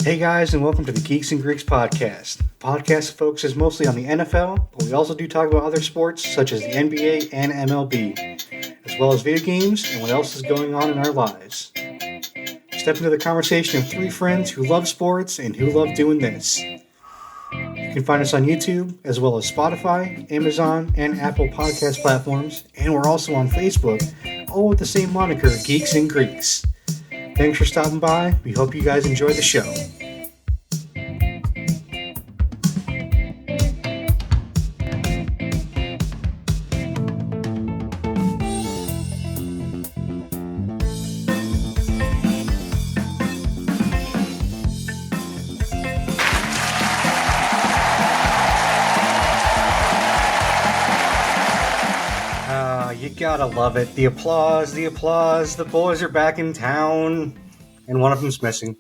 Hey guys, and welcome to the Geeks and Greeks podcast. The podcast focuses mostly on the NFL, but we also do talk about other sports such as the NBA and MLB, as well as video games and what else is going on in our lives. Step into the conversation of three friends who love sports and who love doing this. You can find us on YouTube, as well as Spotify, Amazon, and Apple podcast platforms, and we're also on Facebook, all with the same moniker, Geeks and Greeks. Thanks for stopping by. We hope you guys enjoy the show. You gotta love it. The applause. The boys are back in town, and one of them's missing.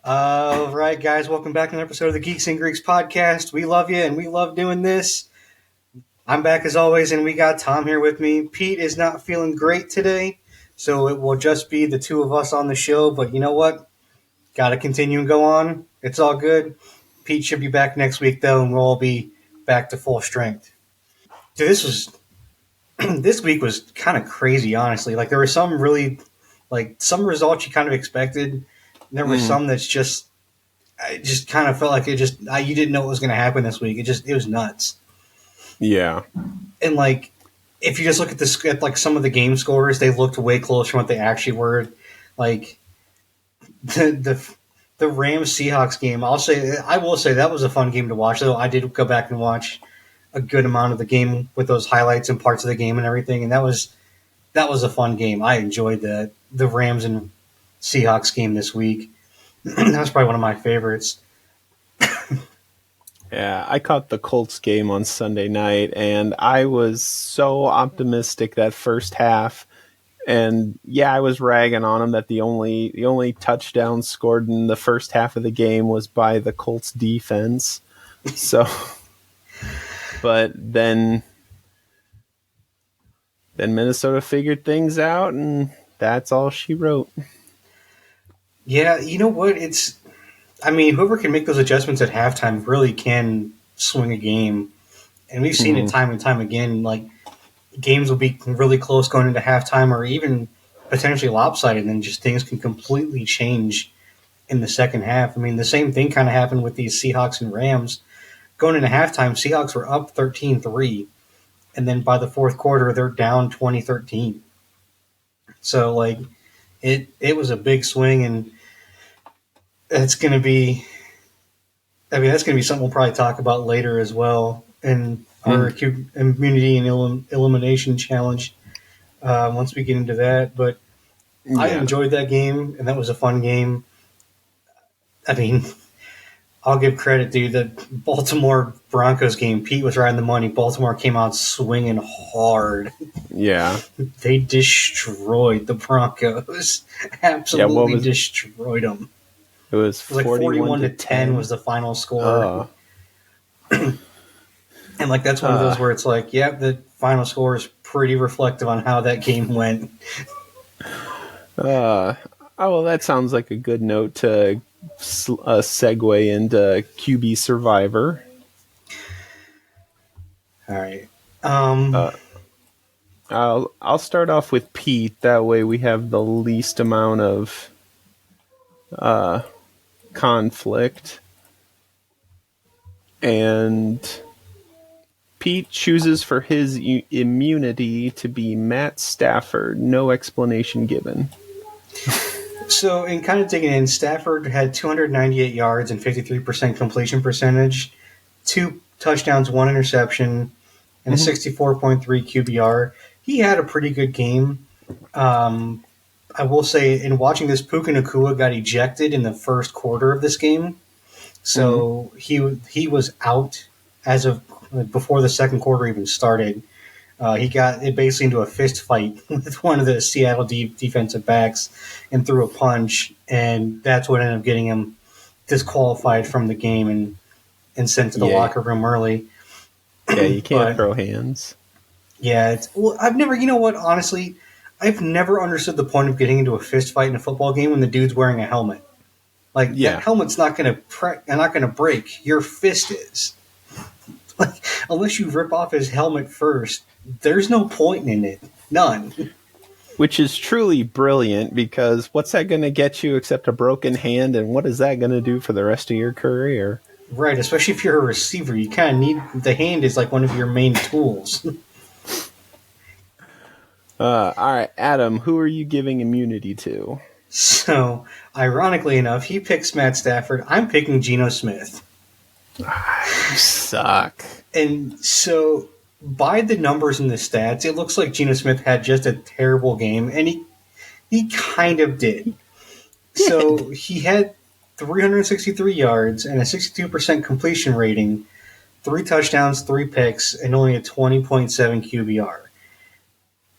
All right, guys, welcome back to an episode of the Geeks and Greeks podcast. We love you, and we love doing this. I'm back as always, and we got Tom here with me. Pete is not feeling great today, so it will just be the two of us on the show, but you know what? Gotta continue and go on. It's all good. Pete should be back next week, though, and we'll all be back to full strength. Dude, this week was kind of crazy, honestly. Like, there were some really, some results you kind of expected. And there were some that's it just kind of felt like you didn't know what was going to happen this week. It was nuts. Yeah. And, if you just look at some of the game scores, they looked way closer to what they actually were. Like, the Rams-Seahawks game, I will say that was a fun game to watch, though I did go back and watch a good amount of the game with those highlights and parts of the game and everything, and that was a fun game. I enjoyed the Rams and Seahawks game this week. That was probably one of my favorites. Yeah, I caught the Colts game on Sunday night, and I was so optimistic that first half. And yeah, I was ragging on them that the only touchdown scored in the first half of the game was by the Colts defense. So. But then Minnesota figured things out, and that's all she wrote. Yeah, you know what? Whoever can make those adjustments at halftime really can swing a game. And we've seen it time and time again. Like, games will be really close going into halftime or even potentially lopsided, and then just things can completely change in the second half. I mean, the same thing kind of happened with these Seahawks and Rams. Going into halftime, Seahawks were up 13-3, and then by the fourth quarter, they're down 20-13. So, it was a big swing, and that's going to be something we'll probably talk about later as well in our immunity and elimination challenge once we get into that. But yeah. I enjoyed that game, and that was a fun game. I mean, I'll give credit, dude. The Baltimore Broncos game, Pete was right on the money. Baltimore came out swinging hard. Yeah. They destroyed the Broncos. Absolutely destroyed them. It was 41-10 was the final score. And, that's one of those where it's the final score is pretty reflective on how that game went. Well, that sounds like a good note to segue into QB Survivor. All right. I'll start off with Pete. That way we have the least amount of conflict. And Pete chooses for his immunity to be Matt Stafford. No explanation given. So, in kind of digging in, Stafford had 298 yards and 53% completion percentage, 2 touchdowns, 1 interception, and a 64.3 QBR. He had a pretty good game. I will say, in watching this, Puka Nacua got ejected in the first quarter of this game. So, he was out as of before the second quarter even started. He got it basically into a fist fight with one of the Seattle defensive backs and threw a punch, and that's what ended up getting him disqualified from the game and sent to the locker room early. Yeah, you can't throw hands. Yeah, I've never, honestly, I've never understood the point of getting into a fist fight in a football game when the dude's wearing a helmet. Like that Yeah. helmet's not gonna break. Your fist is. Like unless you rip off his helmet first, there's no point in it. None. Which is truly brilliant because what's that going to get you except a broken hand, and what is that going to do for the rest of your career? Right, especially if you're a receiver, you kind of need the hand is like one of your main tools. All right, Adam, who are you giving immunity to? So, ironically enough, he picks Matt Stafford. I'm picking Geno Smith. You suck. And so, by the numbers and the stats, it looks like Geno Smith had just a terrible game, and he kind of did. So, he had 363 yards and a 62% completion rating, 3 touchdowns, 3 picks, and only a 20.7 QBR.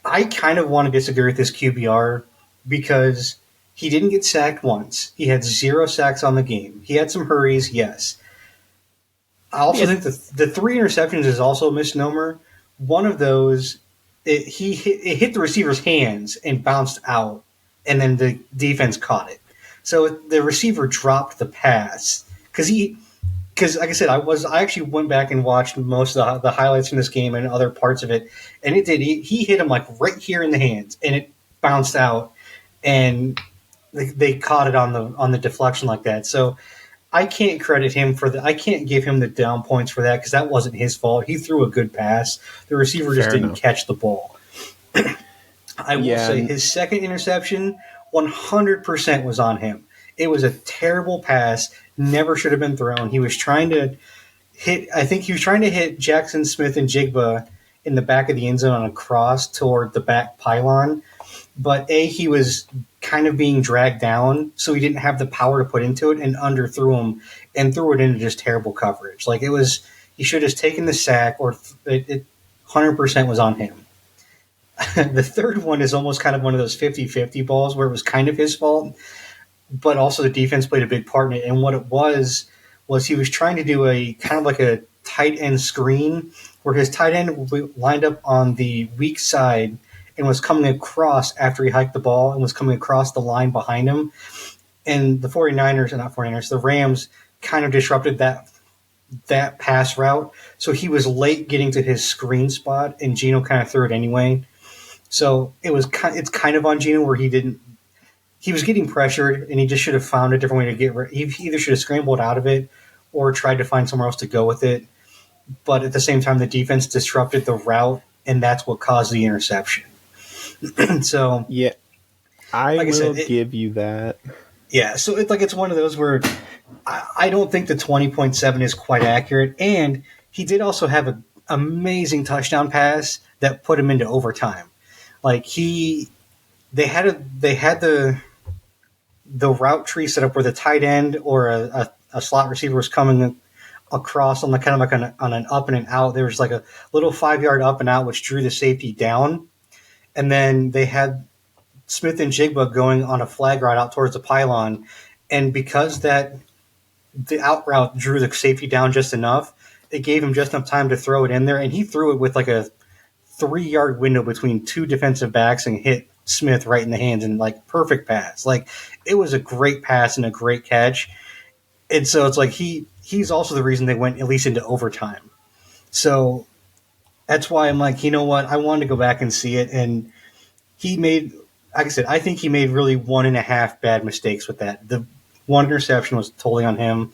I kind of want to disagree with this QBR because he didn't get sacked once. He had 0 sacks on the game. He had some hurries, yes. I also think the 3 interceptions is also a misnomer. One of those, it hit the receiver's hands and bounced out, and then the defense caught it. So the receiver dropped the pass because like I said, I actually went back and watched most of the highlights from this game and other parts of it, and it did. He hit him like right here in the hands, and it bounced out, and they caught it on the deflection like that. So I can't credit him for I can't give him the down points for that because that wasn't his fault. He threw a good pass. The receiver just didn't catch the ball. I will say his second interception, 100% was on him. It was a terrible pass. Never should have been thrown. He was trying to hit Jackson Smith and Jigba in the back of the end zone on a cross toward the back pylon. But he was kind of being dragged down, so he didn't have the power to put into it and underthrew him and threw it into just terrible coverage. Like he should have taken the sack or it 100% was on him. The third one is almost kind of one of those 50-50 balls where it was kind of his fault, but also the defense played a big part in it. And what it was he was trying to do a kind of like a tight end screen where his tight end lined up on the weak side and was coming across after he hiked the ball and was coming across the line behind him. And the 49ers, not 49ers, the Rams kind of disrupted that pass route. So he was late getting to his screen spot, and Geno kind of threw it anyway. So it's kind of on Geno where he was getting pressured, and he just should have found a different way to get rid. He either should have scrambled out of it or tried to find somewhere else to go with it. But at the same time, the defense disrupted the route, and that's what caused the interception. So yeah, I will give you that. Yeah, so it's one of those where I don't think the 20.7 is quite accurate, and he did also have an amazing touchdown pass that put him into overtime. Like they had the route tree set up where the tight end or a slot receiver was coming across on the kind of like on an up and an out. There was like a little 5-yard up and out which drew the safety down, and then they had Smith and Jigba going on a flag route out towards the pylon, and because the out route drew the safety down just enough, it gave him just enough time to throw it in there, and he threw it with like a 3-yard window between 2 defensive backs and hit Smith right in the hands, and like perfect pass. Like it was a great pass and a great catch, and so it's like he's also the reason they went at least into overtime. So that's why I'm like, you know what, I wanted to go back and see it, and he made. Like I said, I think he made really 1.5 bad mistakes with that. The one interception was totally on him.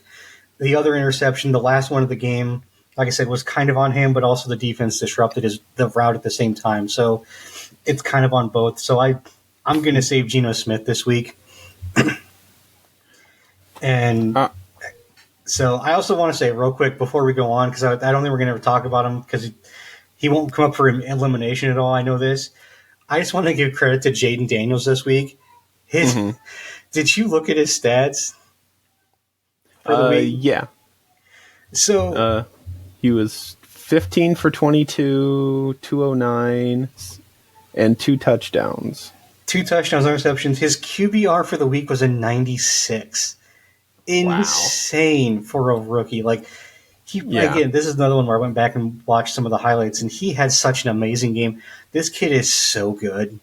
The other interception, the last one of the game, like I said, was kind of on him, but also the defense disrupted the route at the same time. So it's kind of on both. So I'm going to save Geno Smith this week. And so I also want to say real quick before we go on, because I don't think we're going to ever talk about him because he won't come up for elimination at all. I know this. I just want to give credit to Jaden Daniels this week. Did you look at his stats for the week? Yeah. So he was 15 for 22, 209, and 2 touchdowns. 2 touchdowns, no interceptions. His QBR for the week was a 96. Insane for a rookie. Like again, this is another one where I went back and watched some of the highlights, and he had such an amazing game. This kid is so good.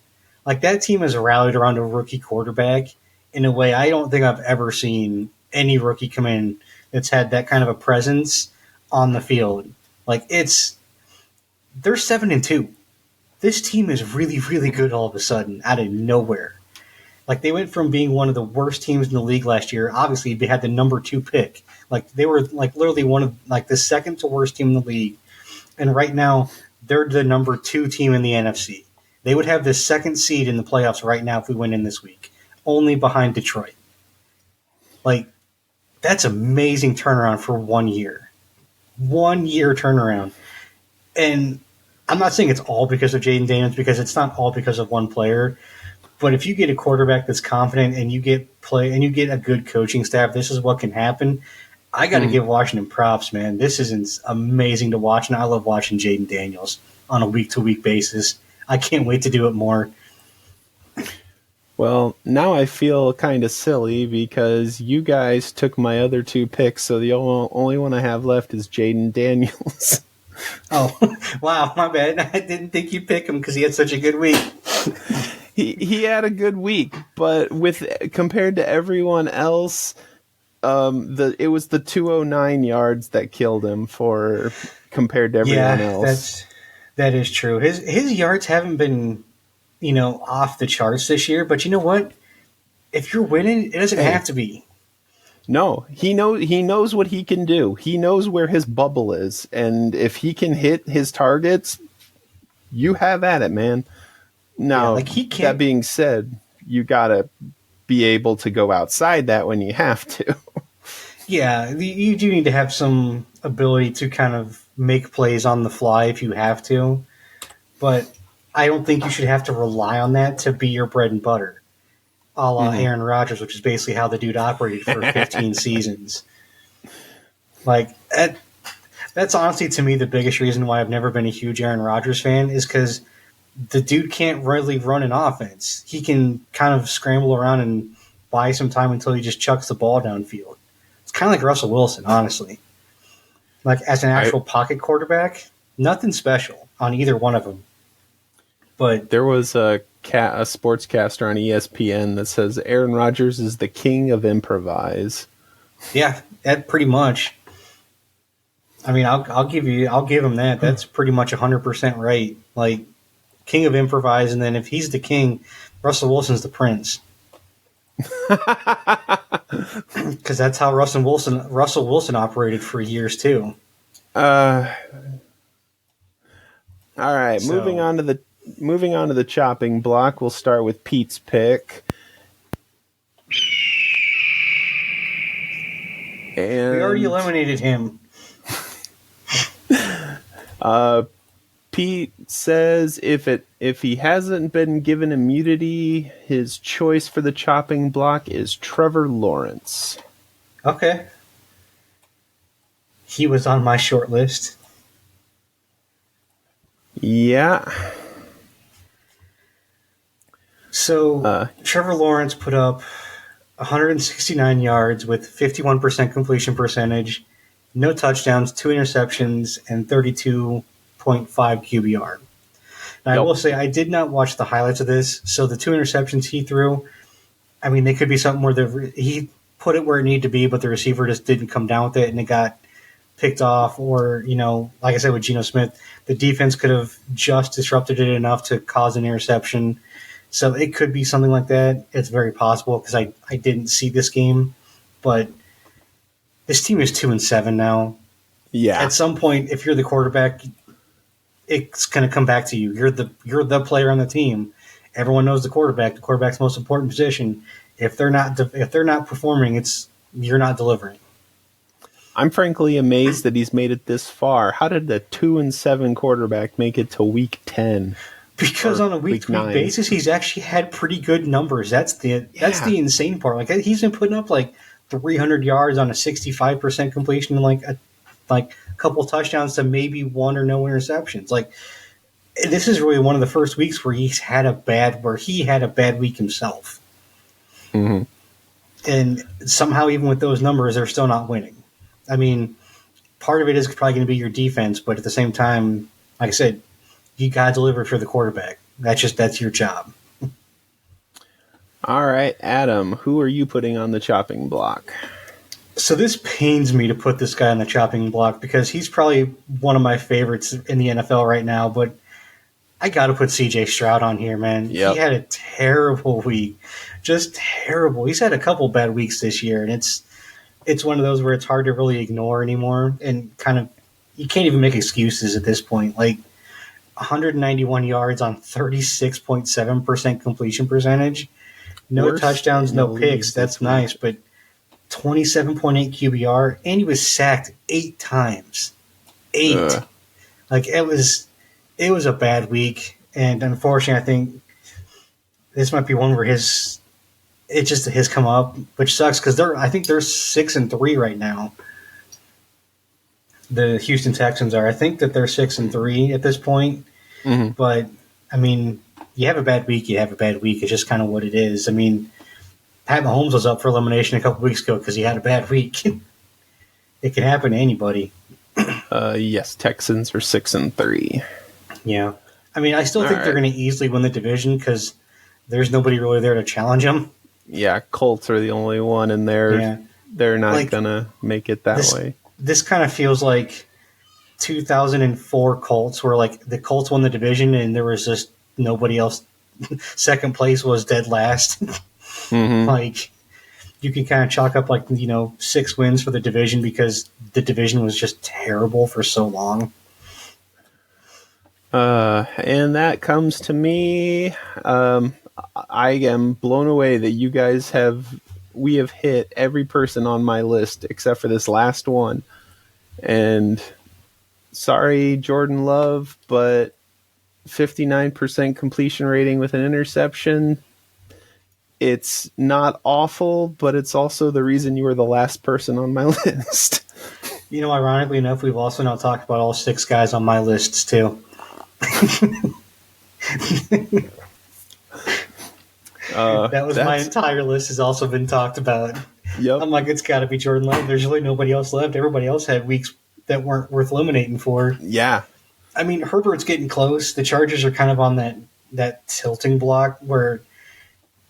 Like that team has rallied around a rookie quarterback, in a way I don't think I've ever seen any rookie come in that's had that kind of a presence on the field. Like they're 7-2. This team is really, really good all of a sudden out of nowhere. Like they went from being one of the worst teams in the league last year. Obviously, they had the number 2 pick. Like they were like literally one of like the second to worst team in the league, and right now they're the number 2 team in the NFC. They would have the second seed in the playoffs right now if we went in this week, only behind Detroit. Like that's amazing turnaround for 1 year. 1 year turnaround, and I'm not saying it's all because of Jaden Daniels because it's not all because of one player. But if you get a quarterback that's confident and you get a good coaching staff, this is what can happen. I got to give Washington props, man. This is amazing to watch, and I love watching Jaden Daniels on a week-to-week basis. I can't wait to do it more. Well, now I feel kind of silly because you guys took my other 2 picks, so the only one I have left is Jaden Daniels. Oh, wow, my bad. I didn't think you'd pick him because he had such a good week. He had a good week, but compared to everyone else, it was the 209 yards that killed him compared to everyone else. That is true. His yards haven't been, off the charts this year, but you know what? If you're winning, it doesn't have to be. No, he knows what he can do. He knows where his bubble is, and if he can hit his targets, you have at it, man. Now, that being said, you gotta be able to go outside that when you have to. Yeah, you do need to have some ability to kind of make plays on the fly if you have to, but I don't think you should have to rely on that to be your bread and butter, a la Aaron Rodgers, which is basically how the dude operated for 15 seasons. Like, that's honestly, to me, the biggest reason why I've never been a huge Aaron Rodgers fan is because the dude can't really run an offense. He can kind of scramble around and buy some time until he just chucks the ball downfield. It's kind of like Russell Wilson, honestly. Like, as an actual pocket quarterback, nothing special on either one of them. But there was a sportscaster on ESPN that says Aaron Rodgers is the king of improvise. Yeah, that pretty much. I mean, I'll give him that. That's pretty much 100% right. Like, king of improvise, and then if he's the king, Russell Wilson's the prince. Because that's how Russell Wilson operated for years too. All right, so, moving on to the chopping block. We'll start with Pete's pick. And we already eliminated him. Pete says if he hasn't been given immunity, his choice for the chopping block is Trevor Lawrence. Okay. He was on my short list. Yeah. So Trevor Lawrence put up 169 yards with 51% completion percentage, no touchdowns, 2 interceptions, and 32.5 QBR. Now, I will say I did not watch the highlights of this, so the 2 interceptions he threw, I mean, they could be something where he put it where it needed to be, but the receiver just didn't come down with it, and it got picked off. Or, like I said with Geno Smith, the defense could have just disrupted it enough to cause an interception. So it could be something like that. It's very possible because I didn't see this game, but this team is 2-7 now. Yeah. At some point, if you're the quarterback, it's going to come back to you. You're the player on the team. Everyone knows the quarterback. The quarterback's the most important position. If they're not performing, you're not delivering. I'm frankly amazed that he's made it this far. How did the 2-7 quarterback make it to week 10? Because on a week-to-week basis, he's actually had pretty good numbers. That's the insane part. Like, he's been putting up like 300 yards on a 65% completion and like a couple touchdowns to maybe 1 or no interceptions. Like, this is really one of the first weeks where he had a bad week himself. Mm-hmm. And somehow, even with those numbers, they're still not winning. I mean, part of it is probably going to be your defense, but at the same time, like I said, you got to deliver for the quarterback. That's your job. All right, Adam, who are you putting on the chopping block? So this pains me to put this guy on the chopping block because he's probably one of my favorites in the NFL right now, but I got to put CJ Stroud on here, man. He Yep. had a terrible week. Just terrible. He's had a couple bad weeks this year, and it's one of those where it's hard to really ignore anymore, and kind of you can't even make excuses at this point. Like 191 yards on 36.7% completion percentage. No Worst touchdowns, in the no picks. league That's this week. nice, but 27.8 QBR, and he was sacked 8 times. 8. Ugh. Like it was a bad week, and unfortunately, I think this might be one where his come up, which sucks because I think they're 6-3 right now. The Houston Texans are. I think that they're 6-3 at this point. Mm-hmm. But I mean, you have a bad week. You have a bad week. It's just kind of what it is. I mean, Pat Mahomes was up for elimination a couple weeks ago because he had a bad week. It can happen to anybody. Yes, Texans are 6-3. Yeah. I mean, I still think right. they're going to easily win the division because there's nobody really there to challenge them. Yeah, Colts are the only one, and they're not Like, gonna make it that way. This kind of feels like 2004 Colts, where like the Colts won the division and there was just nobody else. Second place was dead last. Mm-hmm. Like you can kind of chalk up 6 wins for the division because the division was just terrible for so long. And that comes to me. I am blown away that you guys we have hit every person on my list except for this last one. And sorry, Jordan Love, but 59% completion rating with an interception. It's not awful, but it's also the reason you were the last person on my list. Ironically enough, we've also now talked about all 6 guys on my lists too. My entire list has also been talked about. Yep. I'm like, it's got to be Jordan Love. There's really nobody else left. Everybody else had weeks that weren't worth eliminating for. Yeah. I mean, Herbert's getting close. The Chargers are kind of on that tilting block where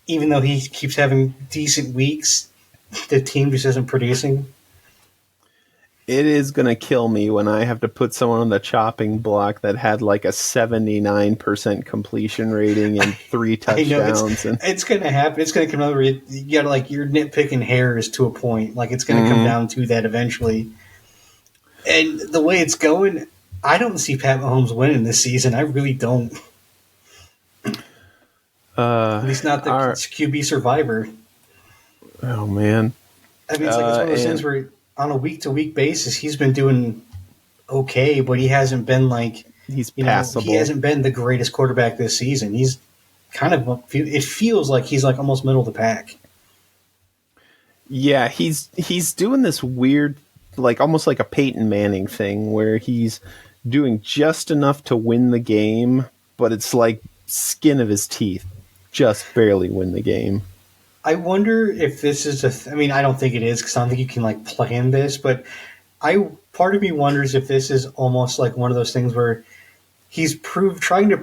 even though he keeps having decent weeks, the team just isn't producing. It is going to kill me when I have to put someone on the chopping block that had like a 79% completion rating and 3 touchdowns. It's going to happen. It's going to come over. You got to you're nitpicking hairs to a point. Like it's going to come down to that eventually. And the way it's going, I don't see Pat Mahomes winning this season. I really don't. At least not the QB survivor. Oh, man. I mean, it's one of those things where on a week-to-week basis, he's been doing okay, but he hasn't been he's passable. He hasn't been the greatest quarterback this season. He's kind of it feels like he's almost middle of the pack. Yeah, he's doing this weird, almost like a Peyton Manning thing, where he's doing just enough to win the game, but it's like skin of his teeth, just barely win the game. I wonder if this is I mean, I don't think it is because I don't think you can plan this, but part of me wonders if this is almost like one of those things where he's proving to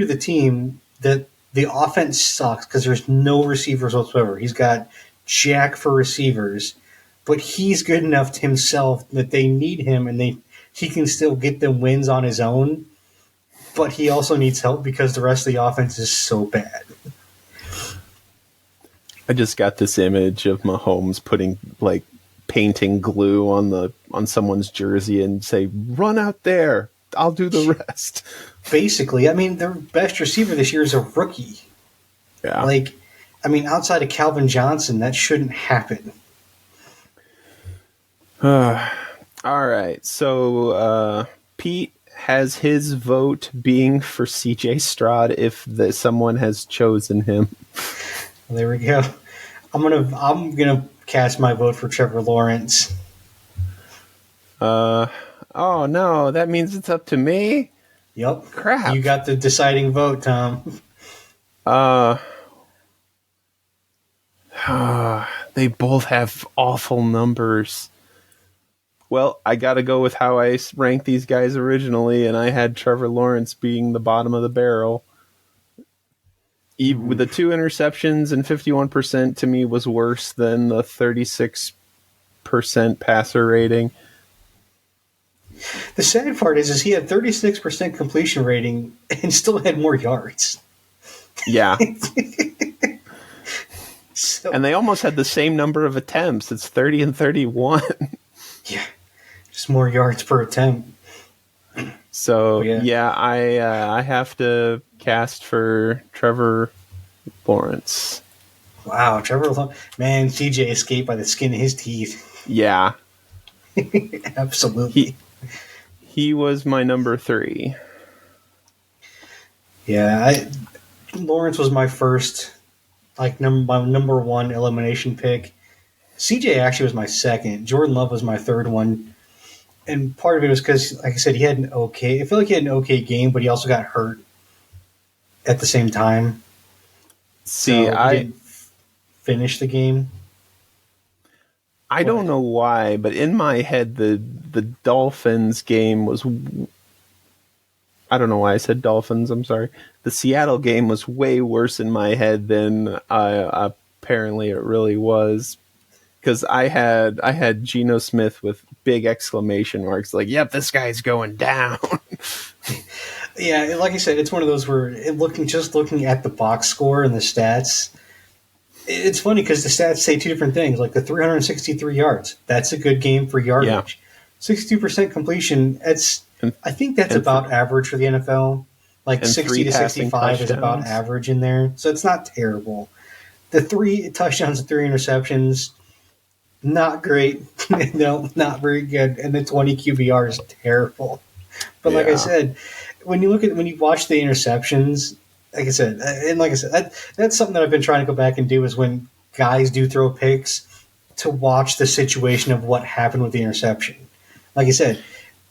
the team that the offense sucks because there's no receivers whatsoever. He's got jack for receivers, but he's good enough to himself that they need him and he can still get them wins on his own, but he also needs help because the rest of the offense is so bad. I just got this image of Mahomes putting painting glue on someone's jersey and say, "Run out there, I'll do the rest." Basically, I mean, their best receiver this year is a rookie. Yeah. Outside of Calvin Johnson, that shouldn't happen. All right, so Pete has his vote being for CJ Stroud if someone has chosen him. There we go. I'm gonna cast my vote for Trevor Lawrence. Oh no, that means it's up to me? Yep. Crap. You got the deciding vote, Tom. They both have awful numbers. Well, I gotta go with how I ranked these guys originally, and I had Trevor Lawrence being the bottom of the barrel. With the 2 interceptions and 51% to me was worse than the 36% passer rating. The sad part is he had 36% completion rating and still had more yards. Yeah. So, and they almost had the same number of attempts. It's 30 and 31. Yeah. Just more yards per attempt. So, I have to cast for Trevor Lawrence. Wow, Trevor, man, TJ escaped by the skin of his teeth. Yeah. Absolutely. He was my number 3. Yeah, Lawrence was my first, my number 1 elimination pick. CJ actually was my second. Jordan Love was my third one. And part of it was because, like I said, I feel like he had an okay game, but he also got hurt at the same time. See, so he didn't finish the game. I don't know why, but in my head, the Dolphins game was... I don't know why I said Dolphins, I'm sorry. The Seattle game was way worse in my head than apparently it really was. Because I had Geno Smith with big exclamation marks, like, yep, this guy's going down. Yeah, like I said, it's one of those where looking at the box score and the stats, it's funny because the stats say 2 different things. Like the 363 yards, that's a good game for yardage. 62% completion, I think that's about average for the NFL. Like 60 to 65 is about average in there, so it's not terrible. The 3 touchdowns and 3 interceptions, not great. No, not very good. And the 20 QBR is terrible. But like I said, when you watch the interceptions, like I said, that's something that I've been trying to go back and do is when guys do throw picks to watch the situation of what happened with the interception. Like I said,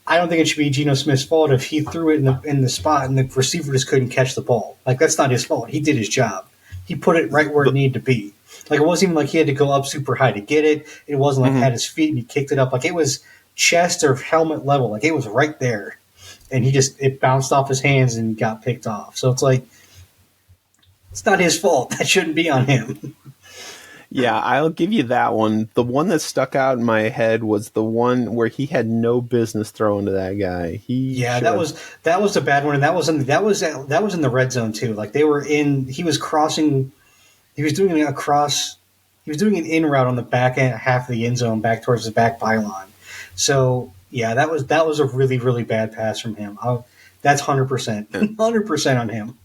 I don't think it should be Geno Smith's fault if he threw it in the spot and the receiver just couldn't catch the ball. Like that's not his fault. He did his job. He put it right where it needed to be. Like it wasn't even like he had to go up super high to get it. It wasn't like he had his feet and he kicked it up. Like it was chest or helmet level. Like it was right there. And it bounced off his hands and got picked off. So it's like, it's not his fault. That shouldn't be on him. Yeah, I'll give you that one. The one that stuck out in my head was the one where he had no business throwing to that guy. That was a bad one, and that was in the red zone too. Like he was crossing, he was doing an in route on the back end half of the end zone back towards the back pylon. So yeah, that was a really, really bad pass from him. That's 100% on him.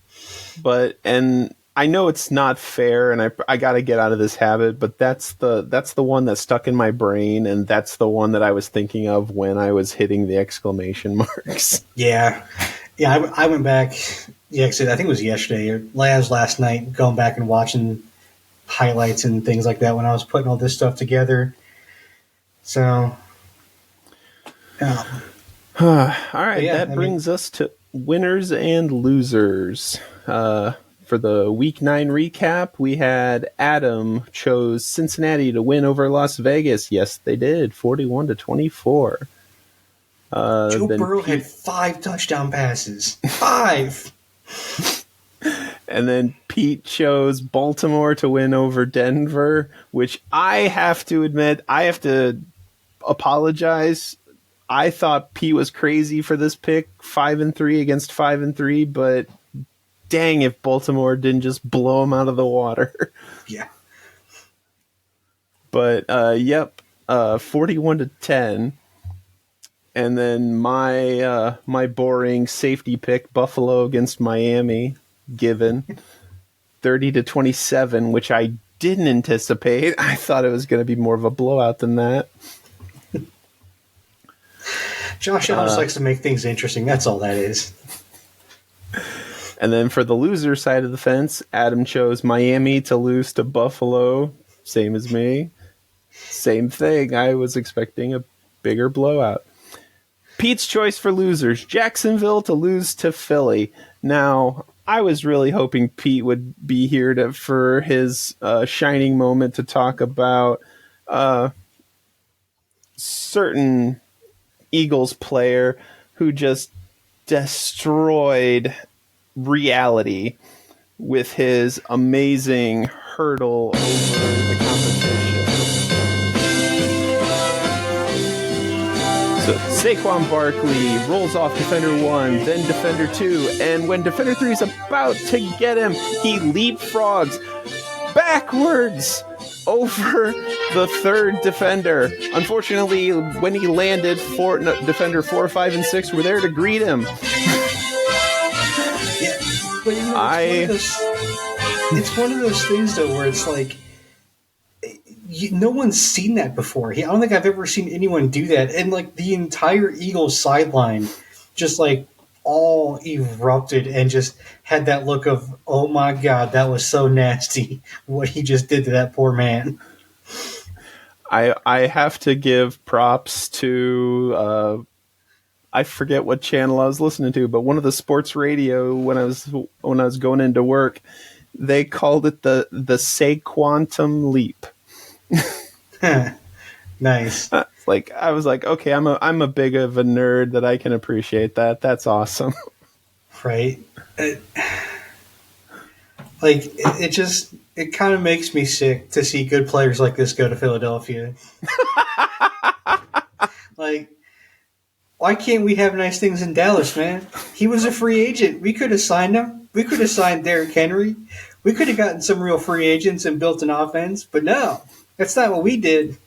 And I know it's not fair, and I got to get out of this habit, but that's the one that stuck in my brain, and that's the one that I was thinking of when I was hitting the exclamation marks. Yeah. I went back. Yeah, I think it was yesterday or last night, going back and watching highlights and things like that when I was putting all this stuff together. So, all right, that brings us to winners and losers. For the Week 9 recap, we had Adam chose Cincinnati to win over Las Vegas. Yes, they did, 41-24. Joe Burrow had 5 touchdown passes. 5! And then Pete chose Baltimore to win over Denver, which I have to admit, I have to apologize. I thought Pete was crazy for this pick, 5-3 against 5-3, but dang if Baltimore didn't just blow him out of the water. Yeah. But 41-10. And then my boring safety pick, Buffalo against Miami, given 30-27, which I didn't anticipate. I thought it was going to be more of a blowout than that. Josh Allen just likes to make things interesting. That's all that is. And then for the loser side of the fence, Adam chose Miami to lose to Buffalo. Same as me. Same thing. I was expecting a bigger blowout. Pete's choice for losers, Jacksonville to lose to Philly. Now, I was really hoping Pete would be here for his shining moment to talk about certain Eagles player who just destroyed reality with his amazing hurdle over the competition. So Saquon Barkley rolls off defender 1, then defender 2, and when defender 3 is about to get him, he leapfrogs backwards over the third defender. Unfortunately, when he landed, defender 4, 5, and 6 were there to greet him. Yeah, but you know, it's one of those things though where it's like no one's seen that before. I don't think I've ever seen anyone do that, and like the entire Eagles sideline just like all erupted and just had that look of, oh my god, that was so nasty what he just did to that poor man. I have to give props to I forget what channel I was listening to, but one of the sports radio when I was going into work, they called it the Saquantum leap. Nice. Like I was like, okay, I'm a big of a nerd that I can appreciate that. That's awesome. Right. It kind of makes me sick to see good players like this go to Philadelphia. Like, why can't we have nice things in Dallas, man? He was a free agent. We could have signed him. We could have signed Derrick Henry. We could have gotten some real free agents and built an offense, but no, that's not what we did.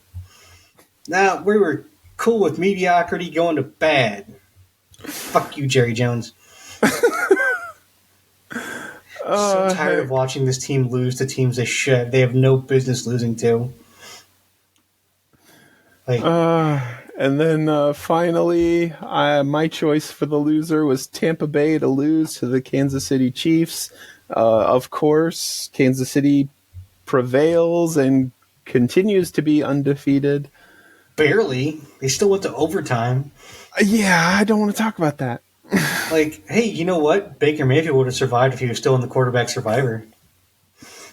Now, we were cool with mediocrity going to bad. Fuck you, Jerry Jones. So tired of watching this team lose to teams they have no business losing to. And then finally, my choice for the loser was Tampa Bay to lose to the Kansas City Chiefs. Of course, Kansas City prevails and continues to be undefeated. Barely. They still went to overtime. Yeah, I don't want to talk about that. Like, hey, you know what? Baker Mayfield would have survived if he was still in the quarterback survivor.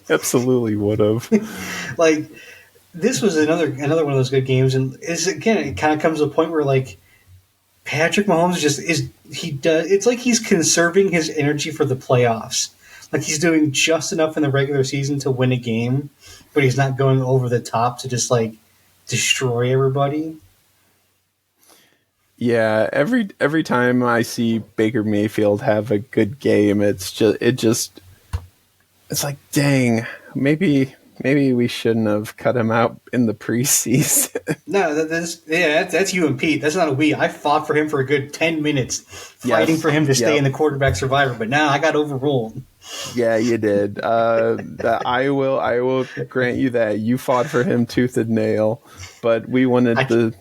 Absolutely would have. Like, this was another one of those good games, and it kind of comes to a point where like Patrick Mahomes it's like he's conserving his energy for the playoffs. Like he's doing just enough in the regular season to win a game, but he's not going over the top to just like destroy everybody. Yeah, every time I see Baker Mayfield have a good game, it's like, dang, maybe we shouldn't have cut him out in the preseason. No, that's you and Pete. That's not a we. I fought for him for a good 10 minutes, fighting for him to stay in the quarterback survivor. But now I got overruled. Yeah, you did. I will grant you that you fought for him tooth and nail, but we wanted to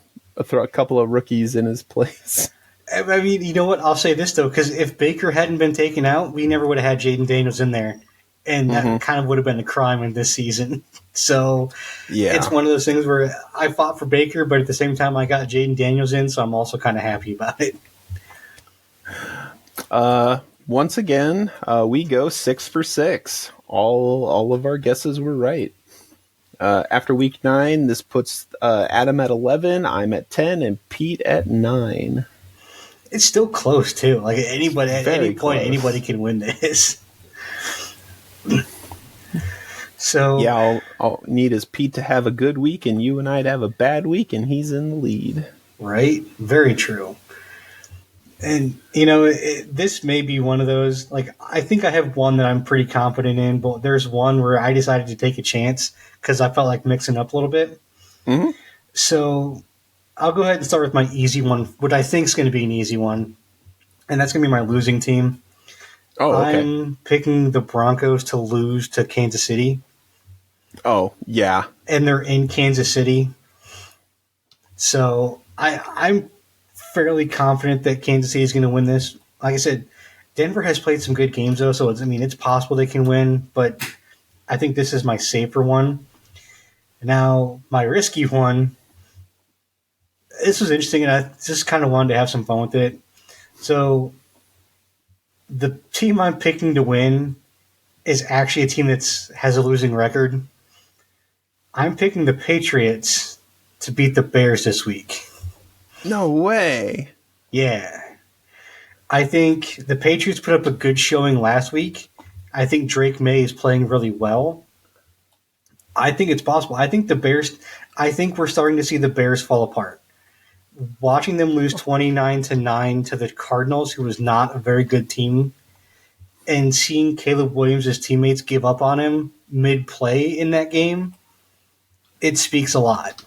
throw a couple of rookies in his place. I mean, you know what? I'll say this though, because if Baker hadn't been taken out, we never would have had Jaden Daniels in there. And that kind of would have been a crime in this season. So it's one of those things where I fought for Baker, but at the same time I got Jaden Daniels in, so I'm also kind of happy about it. Once again, we go 6 for 6. All of our guesses were right. After week 9, this puts Adam at 11, I'm at 10, and Pete at 9. It's still close too. Like at any point, anybody can win this. So yeah, I'll need is Pete to have a good week, and you and I'd have a bad week, and he's in the lead. Right? Very true. And you know, this may be one of those. Like, I think I have one that I'm pretty confident in, but there's one where I decided to take a chance because I felt like mixing up a little bit. Mm-hmm. So I'll go ahead and start with my easy one, what I think is going to be an easy one, and that's going to be my losing team. Oh, okay. I'm picking the Broncos to lose to Kansas City. Oh, yeah. And they're in Kansas City. So I'm fairly confident that Kansas City is going to win this. Like I said, Denver has played some good games, though, so it's possible they can win, but I think this is my safer one. Now, my risky one, this was interesting, and I just kind of wanted to have some fun with it. So the team I'm picking to win is actually a team that has a losing record. I'm picking the Patriots to beat the Bears this week. No way. Yeah. I think the Patriots put up a good showing last week. I think Drake May is playing really well. I think it's possible. I think the Bears. I think we're starting to see the Bears fall apart. Watching them lose 29-9 to the Cardinals, who was not a very good team, and seeing Caleb Williams' teammates give up on him mid-play in that game, it speaks a lot.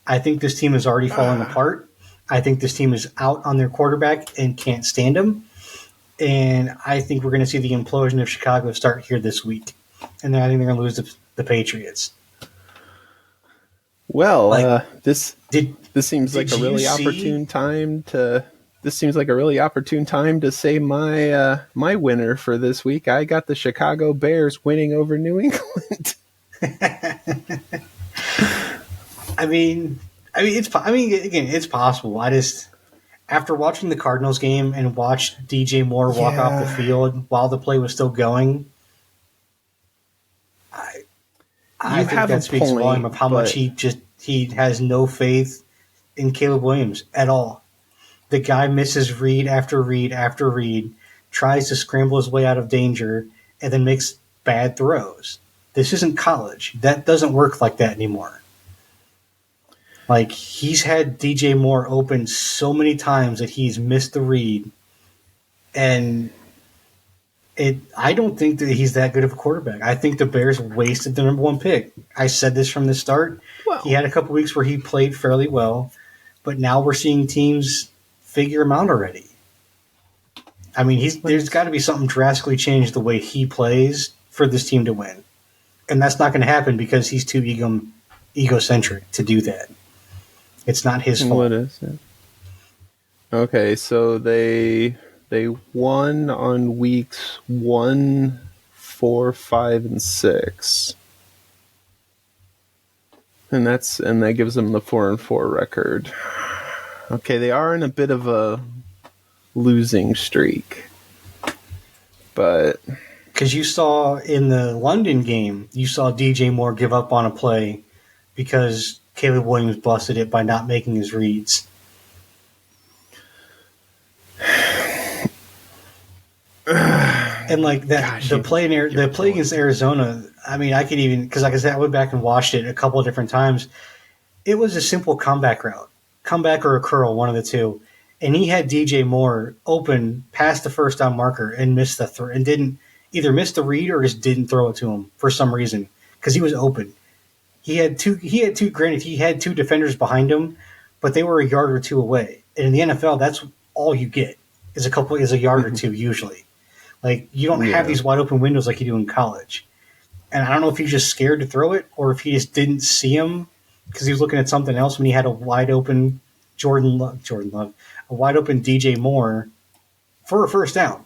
I think this team is already falling apart. I think this team is out on their quarterback and can't stand him. And I think we're going to see the implosion of Chicago start here this week. And then I think they're going to lose the Patriots. Well, this seems like a really opportune time to. This seems like a really opportune time to say my my winner for this week. I got the Chicago Bears winning over New England. again, it's possible. I just, after watching the Cardinals game and watched DJ Moore walk off the field while the play was still going, I think that speaks volume of how much he has no faith in Caleb Williams at all. The guy misses read after read after read, tries to scramble his way out of danger, and then makes bad throws. This isn't college. That doesn't work like that anymore. Like, he's had DJ Moore open so many times that he's missed the read, and I don't think that he's that good of a quarterback. I think the Bears wasted the number 1 pick. I said this from the start. Well, he had a couple weeks where he played fairly well, but now we're seeing teams figure him out already. I mean, there's got to be something drastically changed the way he plays for this team to win. And that's not going to happen because he's too egocentric to do that. It's not his fault. What is it? Okay, so they won on weeks 1, 4, 5, and 6. And that gives them the 4-4 record. Okay, they are in a bit of a losing streak. But because you saw in the London game, you saw DJ Moore give up on a play because Caleb Williams busted it by not making his reads. And like that, the play against Arizona. I mean, I could even, because like I said, I went back and watched it a couple of different times. It was a simple comeback route, comeback or a curl, one of the two. And he had DJ Moore open past the first down marker and missed the throw, and didn't either miss the read or just didn't throw it to him for some reason because he was open. He had two. Granted, he had 2 defenders behind him, but they were a yard or 2 away. And in the NFL, that's all you get is a yard or 2 usually. Like, you don't have these wide open windows like you do in college. And I don't know if he's just scared to throw it or if he just didn't see him because he was looking at something else when he had a wide open Jordan Love, a wide open DJ Moore for a first down.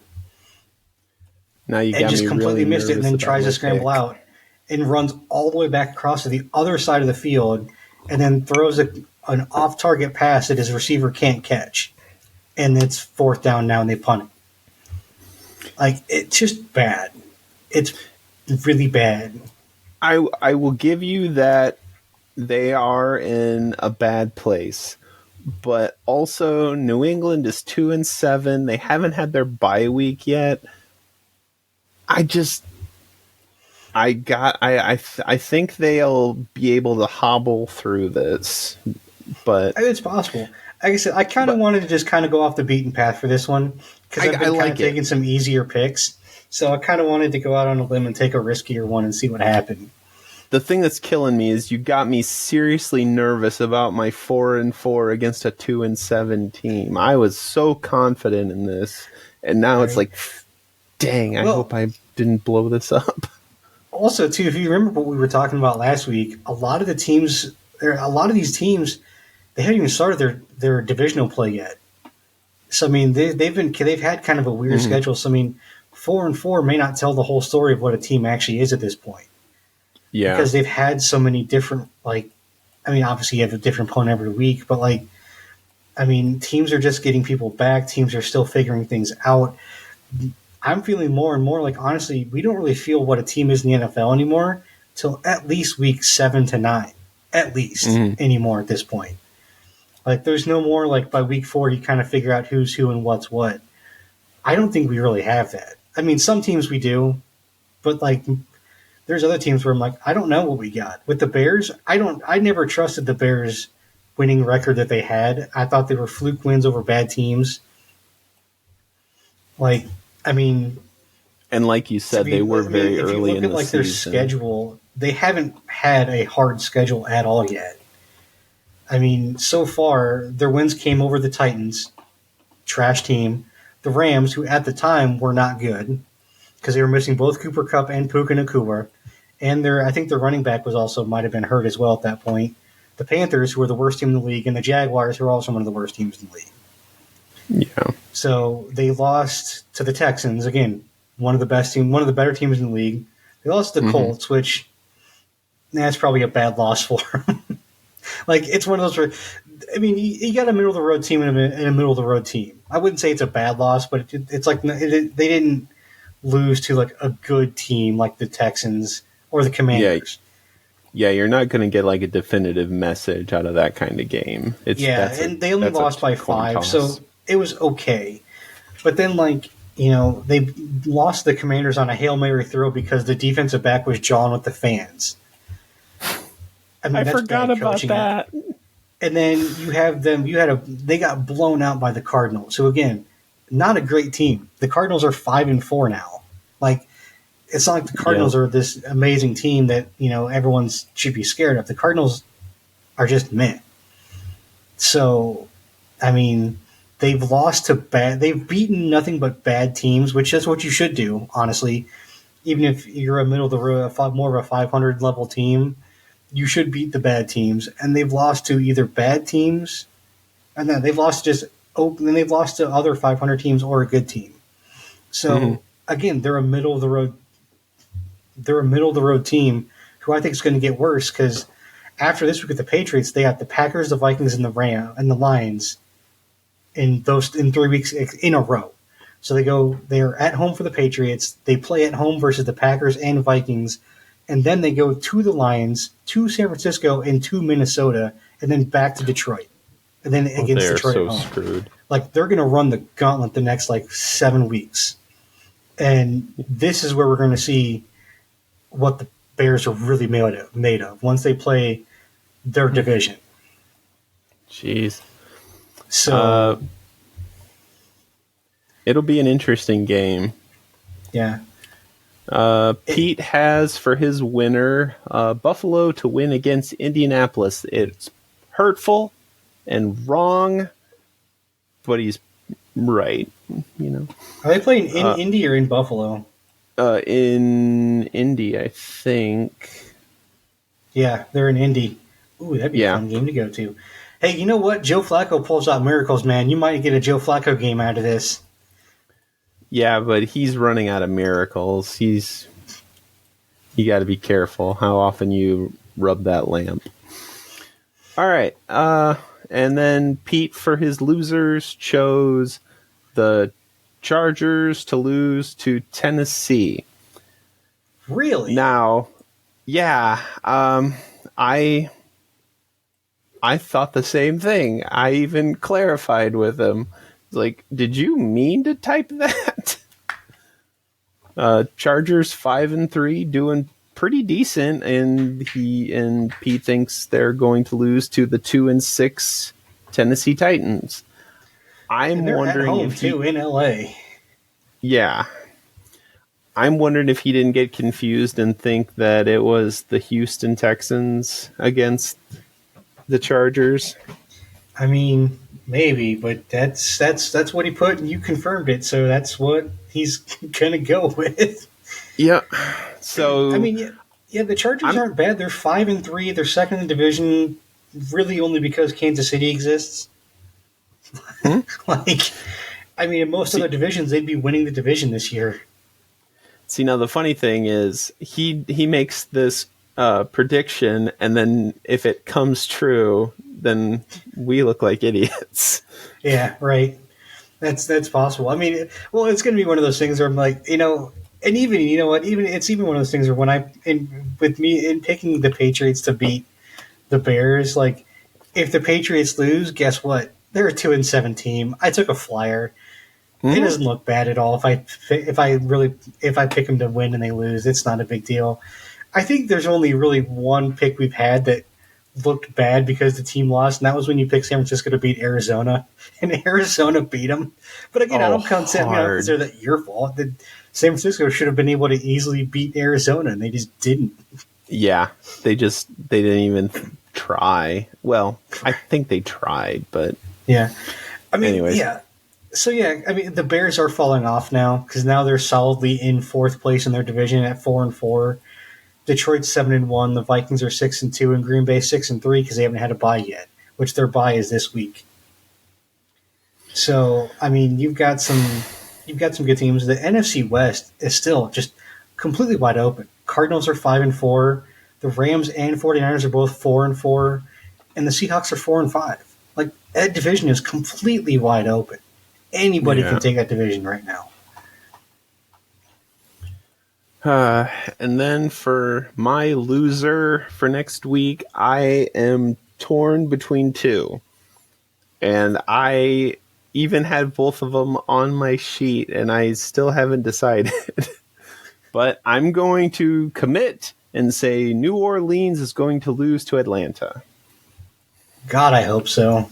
Now you got just me completely really missed it and then tries to scramble pick. out and runs all the way back across to the other side of the field and then throws an off-target pass that his receiver can't catch. And it's 4th down now and they punt it. Like, it's just bad. It's really bad. I will give you that they are in a bad place. But also, New England is 2-7. They haven't had their bye week yet. I think they'll be able to hobble through this. But it's possible. Like I said, I kind of wanted to just kind of go off the beaten path for this one because I've been kind of taking some easier picks. So I kind of wanted to go out on a limb and take a riskier one and see what happened. The thing that's killing me is you got me seriously nervous about my 4-4 against a 2-7 team. I was so confident in this, and now It's like, dang! I hope I didn't blow this up. Also, too, if you remember what we were talking about last week, a lot of these teams, they haven't even started their divisional play yet. So I mean, they've had kind of a weird schedule. So I mean, 4-4 may not tell the whole story of what a team actually is at this point. Yeah, because they've had so many different, obviously you have a different opponent every week, but teams are just getting people back. Teams are still figuring things out. I'm feeling more and more like, honestly, we don't really feel what a team is in the NFL anymore till at least week 7 to 9, at least anymore at this point. Like, there's no more like by week 4 you kind of figure out who's who and what's what. I don't think we really have that. I mean, some teams we do, But like, there's other teams where I'm like, I don't know what we got with the Bears. I never trusted the Bears winning record that they had. I thought they were fluke wins over bad teams. Like, I mean, and like you said, they were very if you early look in at the like their season. schedule, they haven't had a hard schedule at all yet. I mean, so far their wins came over the Titans, trash team, the Rams, who at the time were not good because they were missing both Cooper Kupp and Puka Nacua, and I think their running back was also might have been hurt as well at that point. The Panthers, who were the worst team in the league, and the Jaguars, who are also one of the worst teams in the league. Yeah. So they lost to the Texans again, one of the better teams in the league. They lost to the Colts, which that's probably a bad loss for them. Like, it's one of those where, I mean, you got a middle of the road team and a middle of the road team. I wouldn't say it's a bad loss, but it's like they didn't lose to like a good team like the Texans or the Commanders. Yeah, you're not going to get like a definitive message out of that kind of game. And they only lost by 5, so it was okay. But then, like, they lost the Commanders on a Hail Mary throw because the defensive back was jawing with the fans. I mean, I forgot about that. And then you have them. They got blown out by the Cardinals. So again, not a great team. The Cardinals are 5-4 now. Like, it's not like the Cardinals are this amazing team that everyone should be scared of. The Cardinals are just meh. So, I mean, they've beaten nothing but bad teams, which is what you should do, honestly. Even if you're a middle of the road, more of a 500 level team, you should beat the bad teams. And they've lost to either bad teams, and then they've lost they've lost to other 500 teams or a good team. So again, they're a middle of the road. They're a middle of the road team who I think is going to get worse because after this week with the Patriots, they have the Packers, the Vikings, and the Lions in 3 weeks in a row. So they're at home for the Patriots. They play at home versus the Packers and Vikings, and then they go to the Lions, to San Francisco, and to Minnesota, and then back to Detroit, and then against Detroit at home. Screwed. Like, they're going to run the gauntlet the next 7 weeks, and this is where we're going to see what the Bears are really made of once they play their division. Jeez. So it'll be an interesting game. Yeah. Pete has for his winner Buffalo to win against Indianapolis. It's hurtful and wrong, but he's right. Are they playing in Indy or in Buffalo? In Indy, I think. Yeah, they're in Indy. Ooh, that'd be a fun game to go to. Hey, you know what? Joe Flacco pulls out miracles, man. You might get a Joe Flacco game out of this. Yeah, but he's running out of miracles. You got to be careful how often you rub that lamp. All right. And then Pete, for his losers, chose the Chargers to lose to Tennessee. Really? Now, yeah, I thought the same thing. I even clarified with him. Like, did you mean to type that? Chargers 5-3, doing pretty decent, and Pete thinks they're going to lose to the 2-6 Tennessee Titans. I'm wondering at home if too in LA. Yeah. I'm wondering if he didn't get confused and think that it was the Houston Texans against the Chargers. I mean, maybe, but that's what he put, and you confirmed it, so that's what he's gonna go with. Yeah. So I mean, yeah, the Chargers aren't bad. They're 5-3. They're second in the division, really only because Kansas City exists. I mean, in most other divisions, they'd be winning the division this year. See, now the funny thing is, he makes this prediction, and then if it comes true, then we look like idiots. Yeah, right. That's possible. I mean, well, it's going to be one of those things where I'm like, and even it's even one of those things where when in picking the Patriots to beat the Bears, like, if the Patriots lose, guess what? They're a 2-7 team. I took a flyer. It doesn't look bad at all. If I pick them to win and they lose, it's not a big deal. I think there's only really one pick we've had that looked bad because the team lost, and that was when you picked San Francisco to beat Arizona, and Arizona beat them. But again, I don't consider that your fault. San Francisco should have been able to easily beat Arizona, and they just didn't. Yeah, they didn't even try. Well, I think they tried, but yeah. I mean, anyways. yeah. So yeah, I mean, the Bears are falling off now because now they're solidly in fourth place in their division at 4-4. Detroit's 7-1. The Vikings are 6-2, and Green Bay 6-3 because they haven't had a bye yet, which their bye is this week. So I mean, you've got some good teams. The NFC West is still just completely wide open. Cardinals are 5-4. The Rams and 49ers are both 4-4, and the Seahawks are 4-5. Like, that division is completely wide open. Anybody can take that division right now. And then for my loser for next week, I am torn between two. And I even had both of them on my sheet, and I still haven't decided. But I'm going to commit and say New Orleans is going to lose to Atlanta. God, I hope so.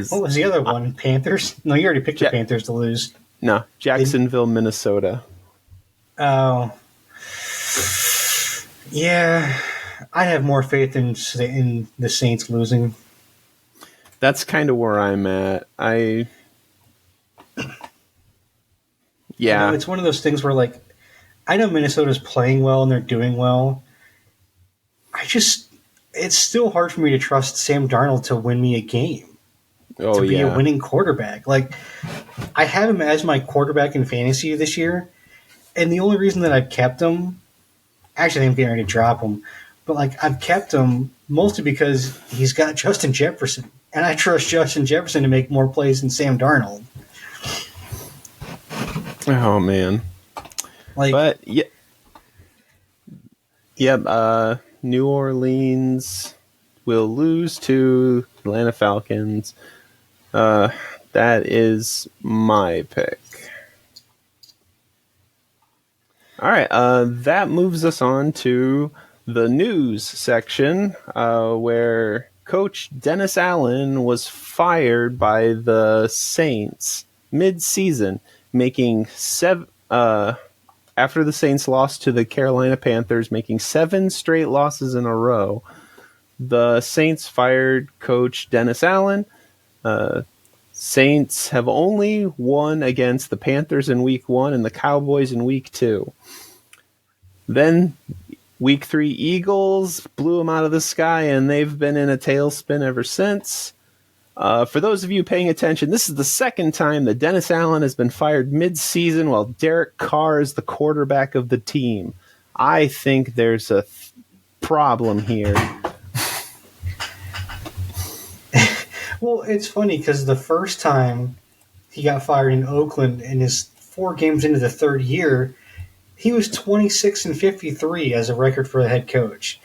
What was the other one? Panthers? No, you already picked the Panthers to lose. No, Jacksonville, Minnesota. Oh. Yeah. I have more faith in the Saints losing. That's kind of where I'm at. Yeah. It's one of those things where, like, I know Minnesota's playing well and they're doing well. It's still hard for me to trust Sam Darnold to win me a game. To be a winning quarterback. Like, I have him as my quarterback in fantasy this year, and the only reason that I've kept him, actually I'm getting ready to drop him, but like I've kept him mostly because he's got Justin Jefferson, and I trust Justin Jefferson to make more plays than Sam Darnold. Oh man. But New Orleans will lose to Atlanta Falcons. That is my pick. All right, that moves us on to the news section, where Coach Dennis Allen was fired by the Saints mid-season, making after the Saints lost to the Carolina Panthers, making 7 straight losses in a row. The Saints fired Coach Dennis Allen. Saints have only won against the Panthers in week 1 and the Cowboys in week 2. Then week 3 Eagles blew them out of the sky, and they've been in a tailspin ever since. For those of you paying attention, this is the second time that Dennis Allen has been fired mid-season while Derek Carr is the quarterback of the team. I think there's a problem here. Well, it's funny because the first time he got fired in Oakland in his 4 games into the third year, he was 26-53 as a record for the head coach.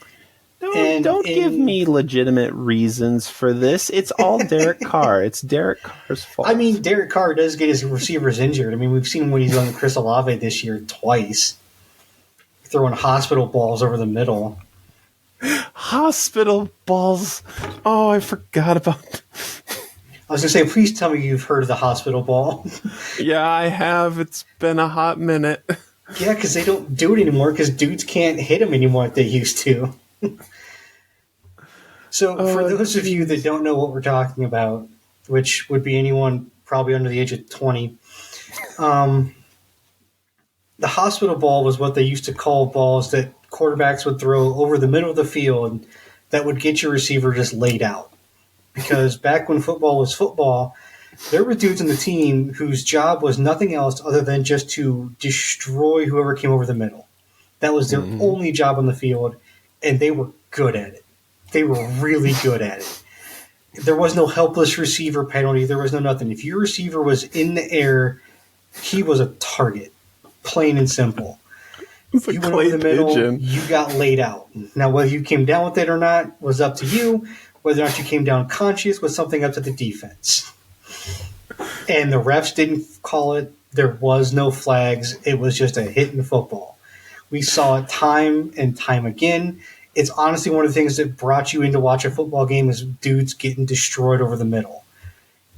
Don't give me legitimate reasons for this. It's all Derek Carr. It's Derek Carr's fault. I mean, Derek Carr does get his receivers injured. I mean, we've seen what he's done with Chris Olave this year twice, throwing hospital balls over the middle. Hospital balls. Oh, I forgot about that. I was going to say, please tell me you've heard of the hospital ball. Yeah, I have. It's been a hot minute. Yeah, because they don't do it anymore because dudes can't hit them anymore like they used to. So for those of you that don't know what we're talking about, which would be anyone probably under the age of 20, the hospital ball was what they used to call balls that quarterbacks would throw over the middle of the field that would get your receiver just laid out. Because back when football was football, there were dudes on the team whose job was nothing else other than just to destroy whoever came over the middle. That was their only job on the field, and they were good at it. They were really good at it. There was no helpless receiver penalty. There was no nothing. If your receiver was in the air, he was a target, plain and simple. It's you went over the middle, you got laid out. Now, whether you came down with it or not was up to you. Whether or not you came down conscious was something up to the defense. and the refs didn't call it. There was no flags. It was just a hit in football. We saw it time and time again. It's honestly one of the things that brought you in to watch a football game is dudes getting destroyed over the middle.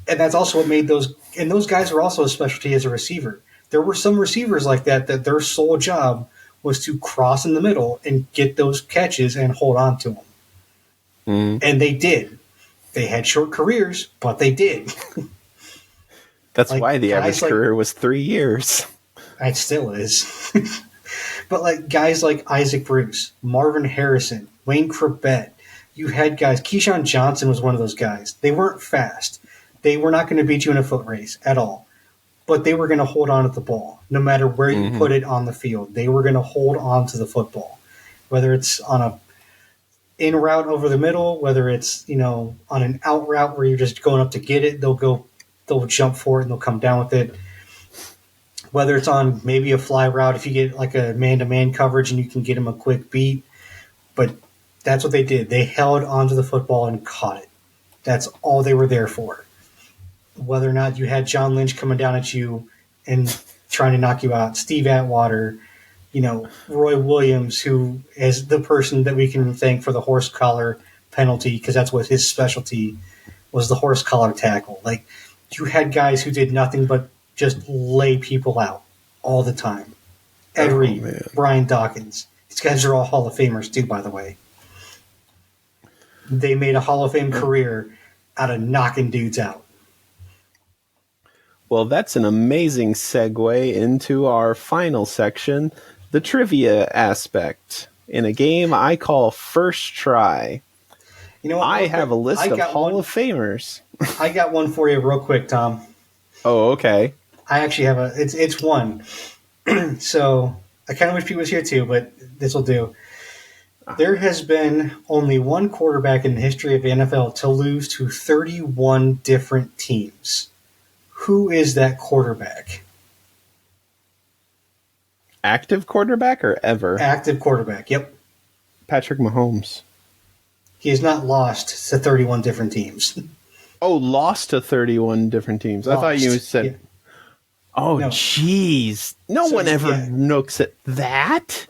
And that's also what made those – and those guys were also a specialty as a receiver. There were some receivers like that their sole job was to cross in the middle and get those catches and hold on to them. And they did. They had short careers, but they did. That's why the average career was 3 years. It still is. But like guys like Isaac Bruce, Marvin Harrison, Wayne Corbett, you had guys. Keyshawn Johnson was one of those guys. They weren't fast. They were not going to beat you in a foot race at all. But they were going to hold on to the ball. No matter where you put it on the field, they were going to hold on to the football. Whether it's on a in route over the middle, whether it's, on an out route where you're just going up to get it, they'll jump for it and they'll come down with it. Whether it's on maybe a fly route, if you get like a man-to-man coverage and you can get them a quick beat. But that's what they did. They held onto the football and caught it. That's all they were there for. Whether or not you had John Lynch coming down at you and trying to knock you out, Steve Atwater, Roy Williams, who is the person that we can thank for the horse collar penalty because that's what his specialty was, the horse collar tackle. Like, you had guys who did nothing but just lay people out all the time. Ed Reed, Brian Dawkins. These guys are all Hall of Famers too, by the way. They made a Hall of Fame career out of knocking dudes out. Well, that's an amazing segue into our final section, the trivia aspect. In a game I call First Try. You know what? I have a list of Hall of Famers. I got one for you real quick, Tom. Oh, okay. I actually have it's one. So I kind of wish Pete was here too, but this will do. There has been only one quarterback in the history of the NFL to lose to 31 different teams. Who is that quarterback? Active quarterback or ever? Active quarterback, yep. Patrick Mahomes. He has not lost to 31 different teams. Oh, lost to 31 different teams. Lost. I thought you said... Yeah. Oh, jeez. No one ever looks at that.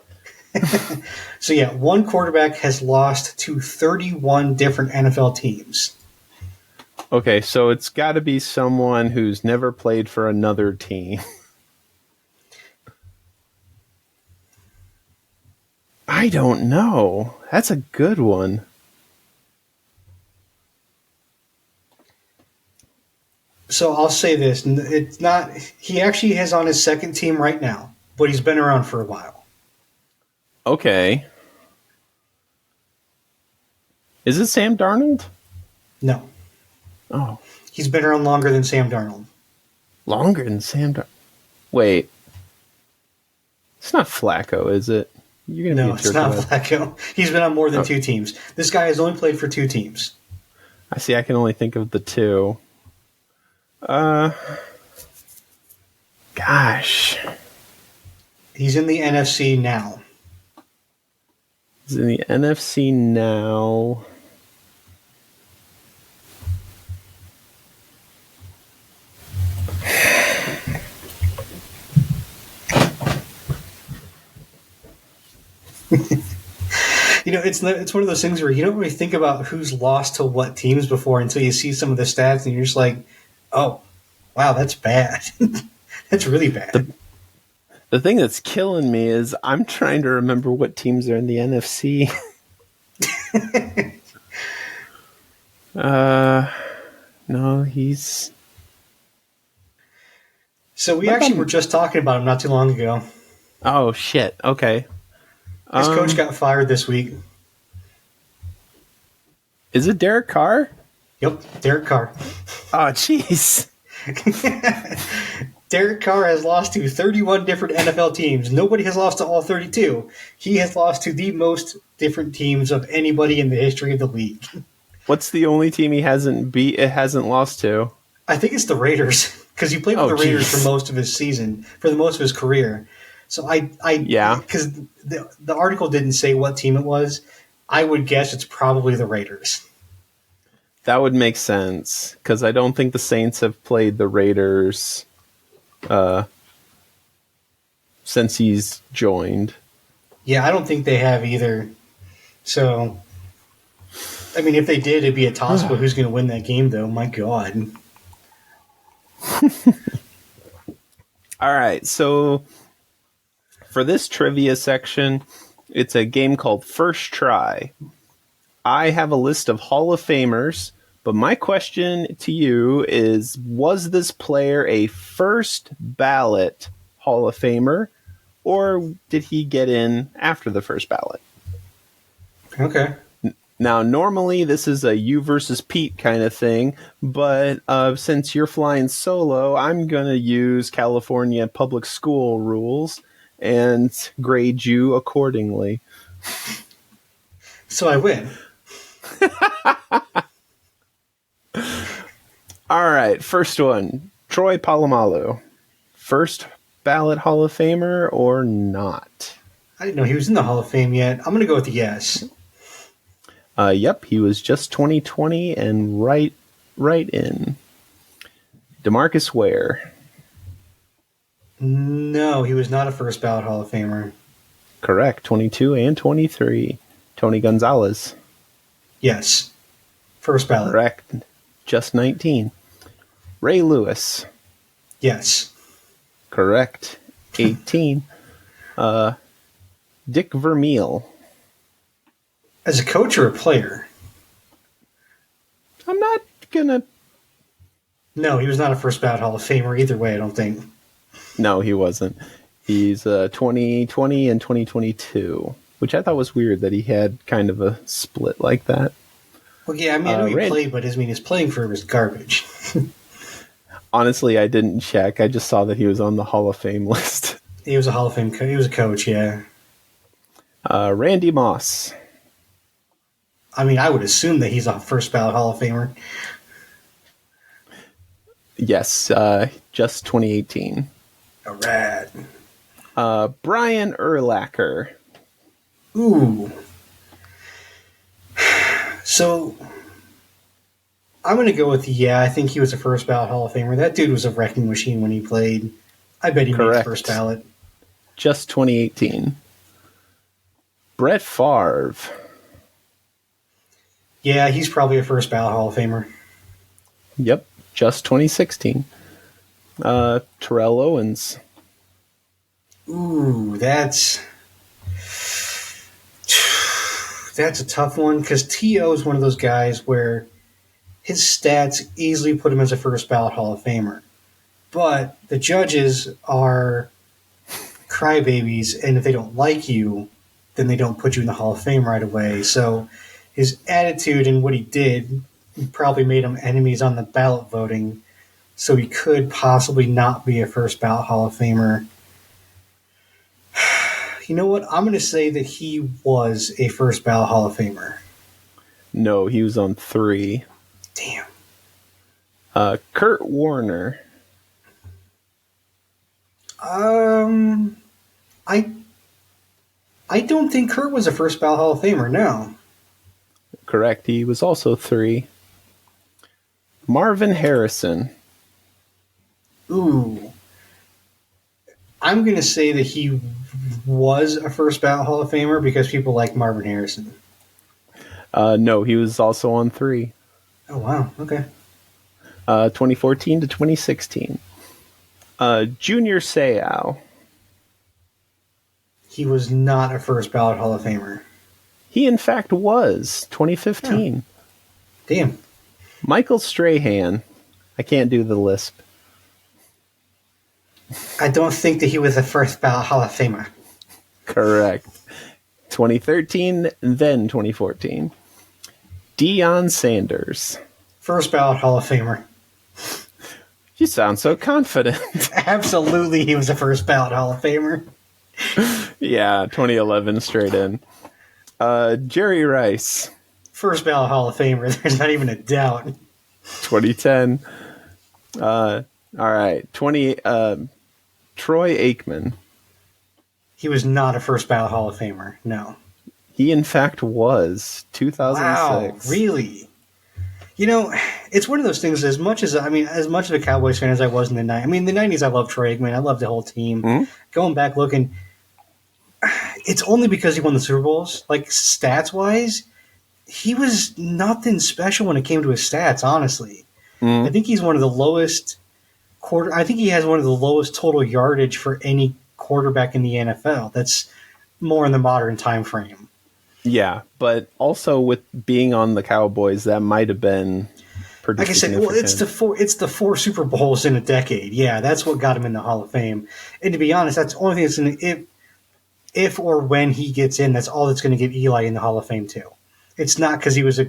So, yeah, one quarterback has lost to 31 different NFL teams. Okay, so it's got to be someone who's never played for another team. I don't know. That's a good one. So I'll say this. It's not. He actually is on his second team right now, but he's been around for a while. Okay. Is it Sam Darnold? No. Oh. He's been around longer than Sam Darnold. Longer than Sam Darnold? Wait. It's not Flacco, is it? You're gonna it's not Flacco. He's been on more than two teams. This guy has only played for two teams. I see. I can only think of the two. Gosh. He's in the NFC now. He's in the NFC now. It's one of those things where you don't really think about who's lost to what teams before until you see some of the stats and you're just like, oh, wow, that's bad. That's really bad. The thing that's killing me is I'm trying to remember what teams are in the NFC. No, he's... So we actually were just talking about him not too long ago. Oh, shit. Okay. His coach got fired this week. Is it Derek Carr? Yep, Derek Carr. Oh, jeez. Derek Carr has lost to 31 different NFL teams. Nobody has lost to all 32. He has lost to the most different teams of anybody in the history of the league. What's the only team he hasn't lost to? I think it's the Raiders, because he played for the Raiders for most of his season, for the most of his career. So because the article didn't say what team it was, I would guess it's probably the Raiders. That would make sense, because I don't think the Saints have played the Raiders since he's joined. Yeah, I don't think they have either. So, I mean, if they did, it'd be a toss-up who's going to win that game, though. My God. All right, so for this trivia section, it's a game called First Try. I have a list of Hall of Famers, but my question to you is, was this player a first ballot Hall of Famer, or did he get in after the first ballot? Okay. Now, normally this is a you versus Pete kind of thing, but since you're flying solo, I'm going to use California public school rules and grade you accordingly. So I win. All right, first one. Troy Polamalu. First ballot Hall of Famer or not? I didn't know he was in the Hall of Fame yet. I'm going to go with yes. Yep, he was just 2020 and right in. DeMarcus Ware. No, he was not a first ballot Hall of Famer. Correct, 22 and 23. Tony Gonzalez. Yes. First ballot. Correct, just 19. Ray Lewis. Yes. Correct, 18. Dick Vermeil. As a coach or a player? I'm not gonna... No, he was not a first ballot Hall of Famer either way, I don't think. No, he wasn't. He's 2020 and 2022, which I thought was weird that he had kind of a split like that. Well, yeah, I mean, I know he played, but his playing career was garbage. Honestly, I didn't check. I just saw that he was on the Hall of Fame list. He was a Hall of Fame he was a coach, yeah. Randy Moss. I mean, I would assume that he's a first ballot Hall of Famer. Yes, just 2018. All right. Brian Urlacher. Ooh. So, I'm going to go with I think he was a first ballot Hall of Famer. That dude was a wrecking machine when he played. I bet he made the first ballot. Just 2018. Brett Favre. Yeah, he's probably a first ballot Hall of Famer. Yep, just 2016. Terrell Owens. Ooh, that's a tough one because T.O. is one of those guys where his stats easily put him as a first ballot Hall of Famer. But the judges are crybabies, and if they don't like you, then they don't put you in the Hall of Fame right away. So his attitude and what he did probably made him enemies on the ballot voting, so he could possibly not be a first ballot Hall of Famer. You know what? I'm going to say that he was a first ballot Hall of Famer. No, he was on 3. Damn. Kurt Warner. I don't think Kurt was a first ballot Hall of Famer, no. Correct, he was also 3. Marvin Harrison. Ooh. I'm going to say that he was a first ballot Hall of Famer because people like Marvin Harrison. No, he was also on 3. Oh, wow. Okay. 2014 to 2016. Junior Seau. He was not a first ballot Hall of Famer. He, in fact, was. 2015. Yeah. Damn. Michael Strahan. I can't do the lisp. I don't think that he was a first ballot Hall of Famer. Correct. 2013, then 2014. Deion Sanders. First ballot Hall of Famer. You sound so confident. Absolutely, he was a first ballot Hall of Famer. Yeah, 2011 straight in. Jerry Rice. First ballot Hall of Famer. There's not even a doubt. 2010. All right. Troy Aikman. He was not a first ballot Hall of Famer. No. He, in fact, was. 2006. Wow, really? It's one of those things. As much as a Cowboys fan as I was in the '90s. I mean, the '90s, I loved Troy Aikman. I loved the whole team. Mm-hmm. Going back looking, it's only because he won the Super Bowls. Like stats wise, he was nothing special when it came to his stats. Honestly, I think he's one of the lowest I think he has one of the lowest total yardage for any quarterback in the NFL. That's more in the modern time frame. Yeah, but also with being on the Cowboys, that might have been pretty. Like I said, well, it's the four Super Bowls in a decade. Yeah, that's what got him in the Hall of Fame. And to be honest, that's the only thing that's going to if or when he gets in, that's all that's going to get Eli in the Hall of Fame too. It's not because he was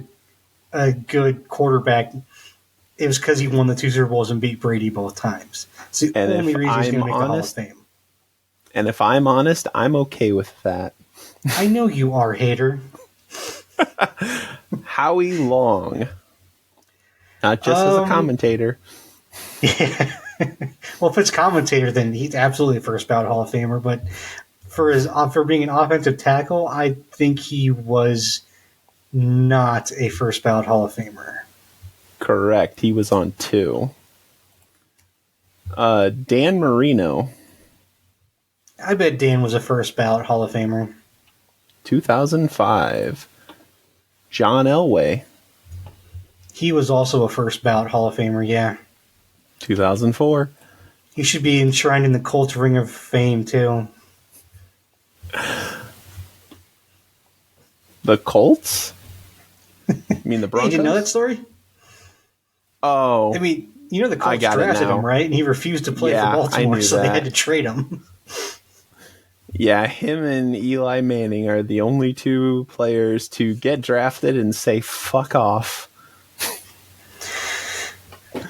a good quarterback. It was because he won the 2 Super Bowls and beat Brady both times. It's the only reason he's going to make the Hall of Fame. And if I'm honest, I'm okay with that. I know you are, hater. Howie Long. Not just as a commentator. Yeah. Well, if it's commentator, then he's absolutely a first ballot Hall of Famer. But for being an offensive tackle, I think he was not a first ballot Hall of Famer. Correct. He was on 2. Dan Marino. I bet Dan was a first ballot Hall of Famer. 2005. John Elway. He was also a first ballot Hall of Famer, yeah. 2004. He should be enshrined in the Colts Ring of Fame, too. The Colts? You mean the Broncos? Hey, did you know that story? Oh. I mean, the Colts drafted him, right? And he refused to play for Baltimore, so they had to trade him. Yeah, him and Eli Manning are the only 2 players to get drafted and say, fuck off.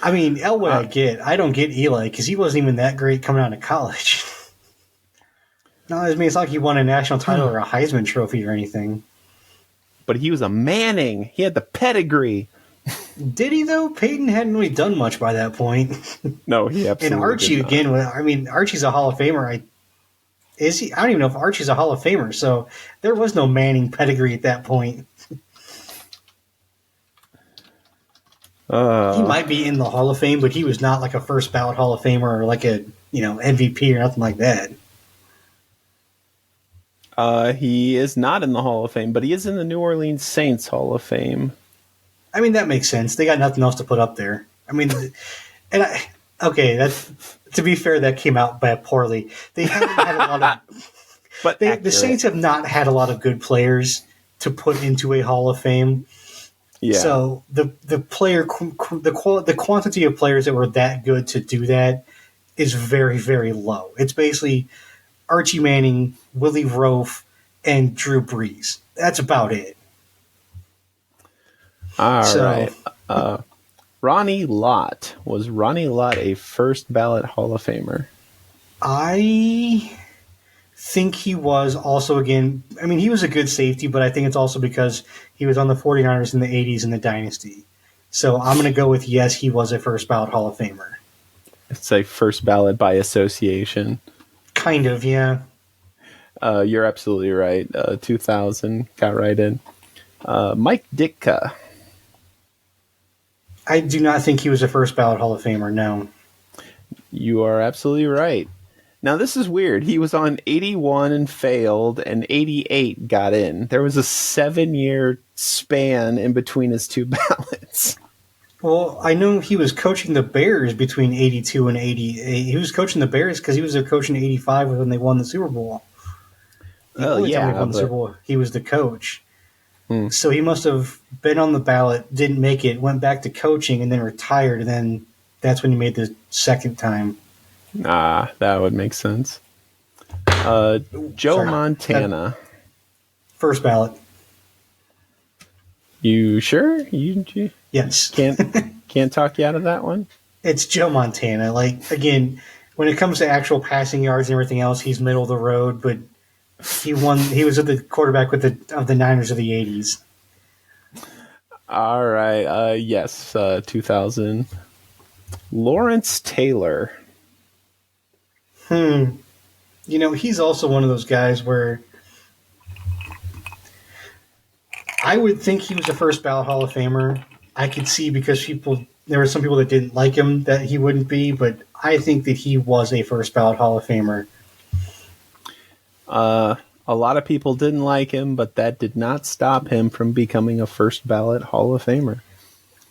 I mean, Elway I get. I don't get Eli because he wasn't even that great coming out of college. No, I mean, it's not like he won a national title or a Heisman Trophy or anything. But he was a Manning. He had the pedigree. Did he, though? Peyton hadn't really done much by that point. No, he absolutely And Archie, again, I mean, Archie's a Hall of Famer. Is he? I don't even know if Archie's a Hall of Famer, so there was no Manning pedigree at that point. He might be in the Hall of Fame, but he was not like a first ballot Hall of Famer or like a MVP or nothing like that. He is not in the Hall of Fame, but he is in the New Orleans Saints Hall of Fame. I mean, that makes sense. They got nothing else to put up there. I mean, to be fair, that came out bad poorly. They haven't had a lot of, but the Saints have not had a lot of good players to put into a Hall of Fame. Yeah. So the quantity of players that were that good to do that is very, very low. It's basically Archie Manning, Willie Roaf, and Drew Brees. That's about it. All right. Ronnie Lott. Was Ronnie Lott a first ballot Hall of Famer? I think he was also, again, I mean, he was a good safety, but I think it's also because he was on the 49ers in the 80s in the Dynasty. So I'm going to go with yes, he was a first ballot Hall of Famer. It's a first ballot by association. Kind of, yeah. You're absolutely right. 2000 got right in. Mike Ditka. I do not think he was a first ballot Hall of Famer, no. You are absolutely right. Now, this is weird. He was on 81 and failed, and 88 got in. There was a 7-year span in between his 2 ballots. Well, I know he was coaching the Bears between 82 and 88. He was coaching the Bears because he was their coach in 85 when they won the Super Bowl. The only time they won the Super Bowl, he was the coach. So he must have been on the ballot, didn't make it, went back to coaching, and then retired, and then that's when he made the second time. That would make sense. Joe Montana. First ballot. You sure? You yes. Can't talk you out of that one? It's Joe Montana. Like, again, when it comes to actual passing yards and everything else, he's middle of the road, but he won. He was the quarterback of the Niners of the 80s. All right. Yes. 2000. Lawrence Taylor. He's also one of those guys where I would think he was a first ballot Hall of Famer, I could see because there were some people that didn't like him that he wouldn't be, but I think that he was a first ballot Hall of Famer. A lot of people didn't like him, but that did not stop him from becoming a first ballot Hall of Famer.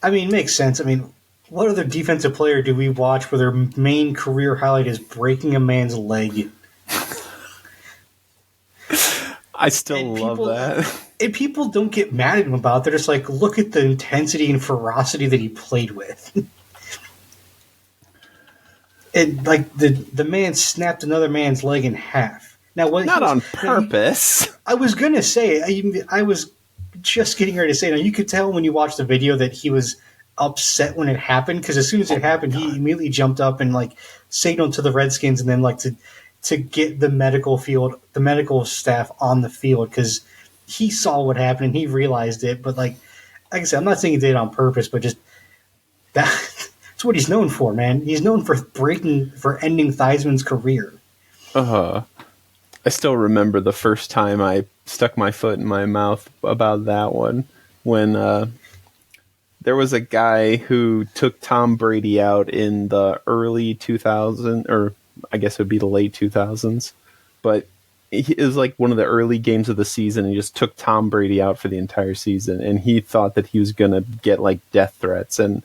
I mean, makes sense. I mean, what other defensive player do we watch where their main career highlight is breaking a man's leg? I still love that. And people don't get mad at him about it. They're just like, look at the intensity and ferocity that he played with. And like the man snapped another man's leg in half. Now, not on purpose. I was gonna say, I was just getting ready to say. Now, you could tell when you watched the video that he was upset when it happened, because as soon as it happened, he immediately jumped up and like signaled to the Redskins and then like to get the medical staff on the field, because he saw what happened and he realized it. But like I said, I'm not saying he did it on purpose, but just that's what he's known for, man. He's known for ending Theismann's career. I still remember the first time I stuck my foot in my mouth about that one, when there was a guy who took Tom Brady out in the early 2000s, or I guess it would be the late 2000s, but it was like one of the early games of the season, and he just took Tom Brady out for the entire season, and he thought that he was going to get like death threats. And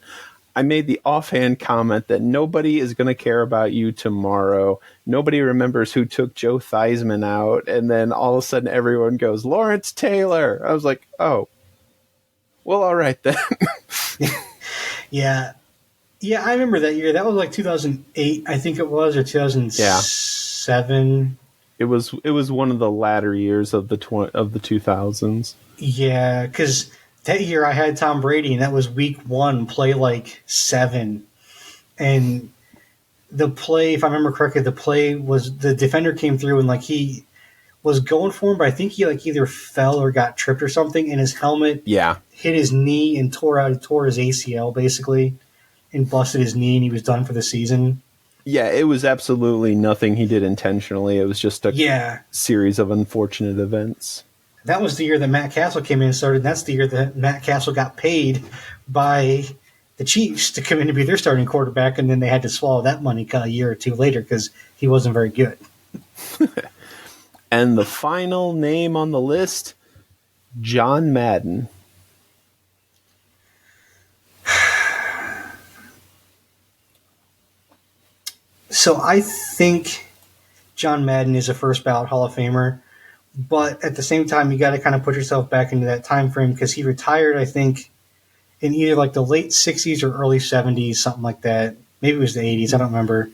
I made the offhand comment that nobody is going to care about you tomorrow. Nobody remembers who took Joe Theismann out. And then all of a sudden everyone goes, Lawrence Taylor. I was like, oh, well, all right then. Yeah. Yeah, I remember that year. That was like 2008, I think it was, or 2007. Yeah. It was one of the latter years of the 2000s. Yeah, because that year I had Tom Brady, and that was week 1, play like 7. And the play, if I remember correctly, the play was the defender came through and like he was going for him, but I think he like either fell or got tripped or something, and his helmet hit his knee and tore his ACL basically and busted his knee, and he was done for the season. Yeah, it was absolutely nothing he did intentionally. It was just a series of unfortunate events. That was the year that Matt Castle came in and started, and that's the year that Matt Castle got paid by the Chiefs to come in to be their starting quarterback, and then they had to swallow that money a year or two later because he wasn't very good. And the final name on the list, John Madden. So I think John Madden is a first ballot Hall of Famer. But at the same time, you got to kind of put yourself back into that time frame, because he retired, I think, in either like the late 60s or early 70s, something like that. Maybe it was the 80s. I don't remember.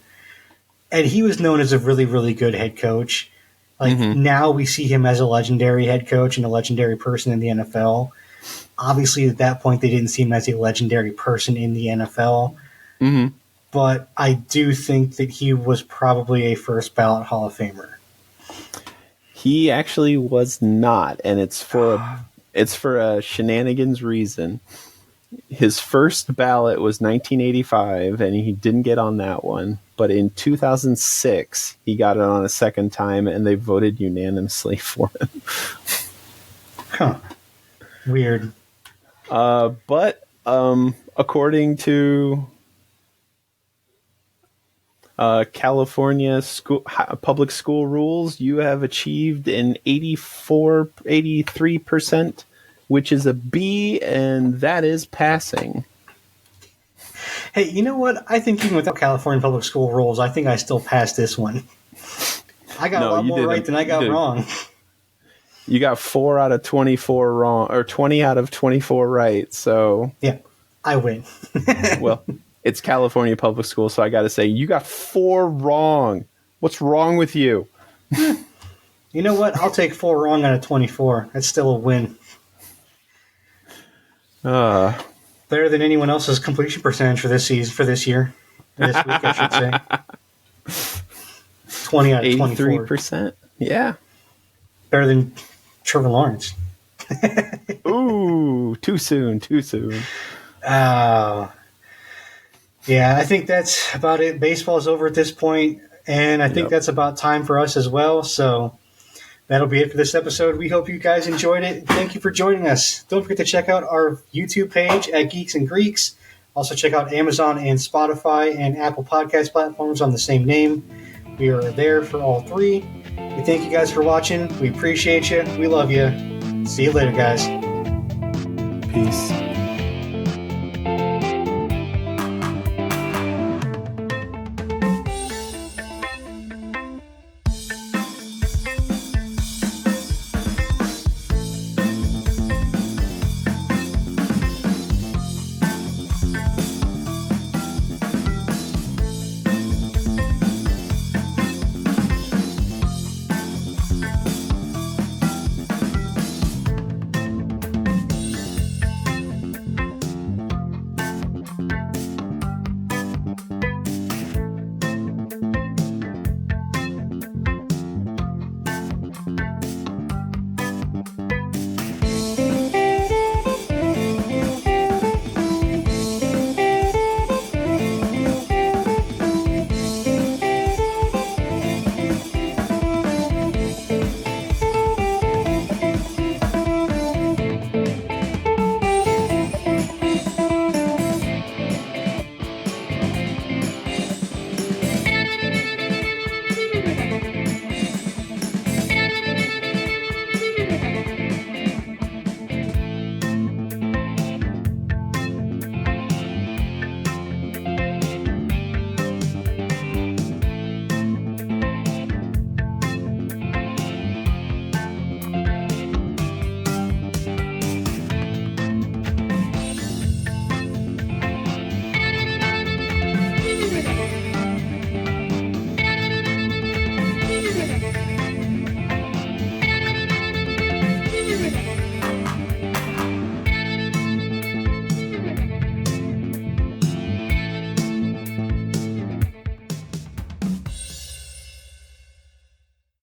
And he was known as a really, really good head coach. Like now we see him as a legendary head coach and a legendary person in the NFL. Obviously, at that point, they didn't see him as a legendary person in the NFL. Mm-hmm. But I do think that he was probably a first ballot Hall of Famer. He actually was not, and it's for a shenanigans reason. His first ballot was 1985, and he didn't get on that one. But in 2006, he got it on a second time, and they voted unanimously for him. Huh. Weird. But according to California public school rules, you have achieved an 83%, which is a B, and that is passing. Hey, you know what? I think even without California public school rules, I think I still passed this one. I got a lot more right than I got wrong. You got 4 out of 24 wrong, or 20 out of 24 right, so... Yeah, I win. Well... It's California public school, so I got to say, you got 4 wrong. What's wrong with you? You know what? I'll take 4 wrong out of 24. That's still a win. Better than anyone else's completion percentage for this season, for this year. This week, I should say. 20 out of 24. 83%? Yeah. Better than Trevor Lawrence. Ooh, too soon. Yeah, I think that's about it. Baseball's over at this point, and I think that's about time for us as well. So That'll be it for this episode. We hope you guys enjoyed it. Thank you for joining us. Don't forget to check out our YouTube page at Geeks and Greeks. Also check out Amazon and Spotify and Apple Podcast platforms on the same name. We are there for all three. We thank you guys for watching. We appreciate you. We love you. See you later, guys. Peace.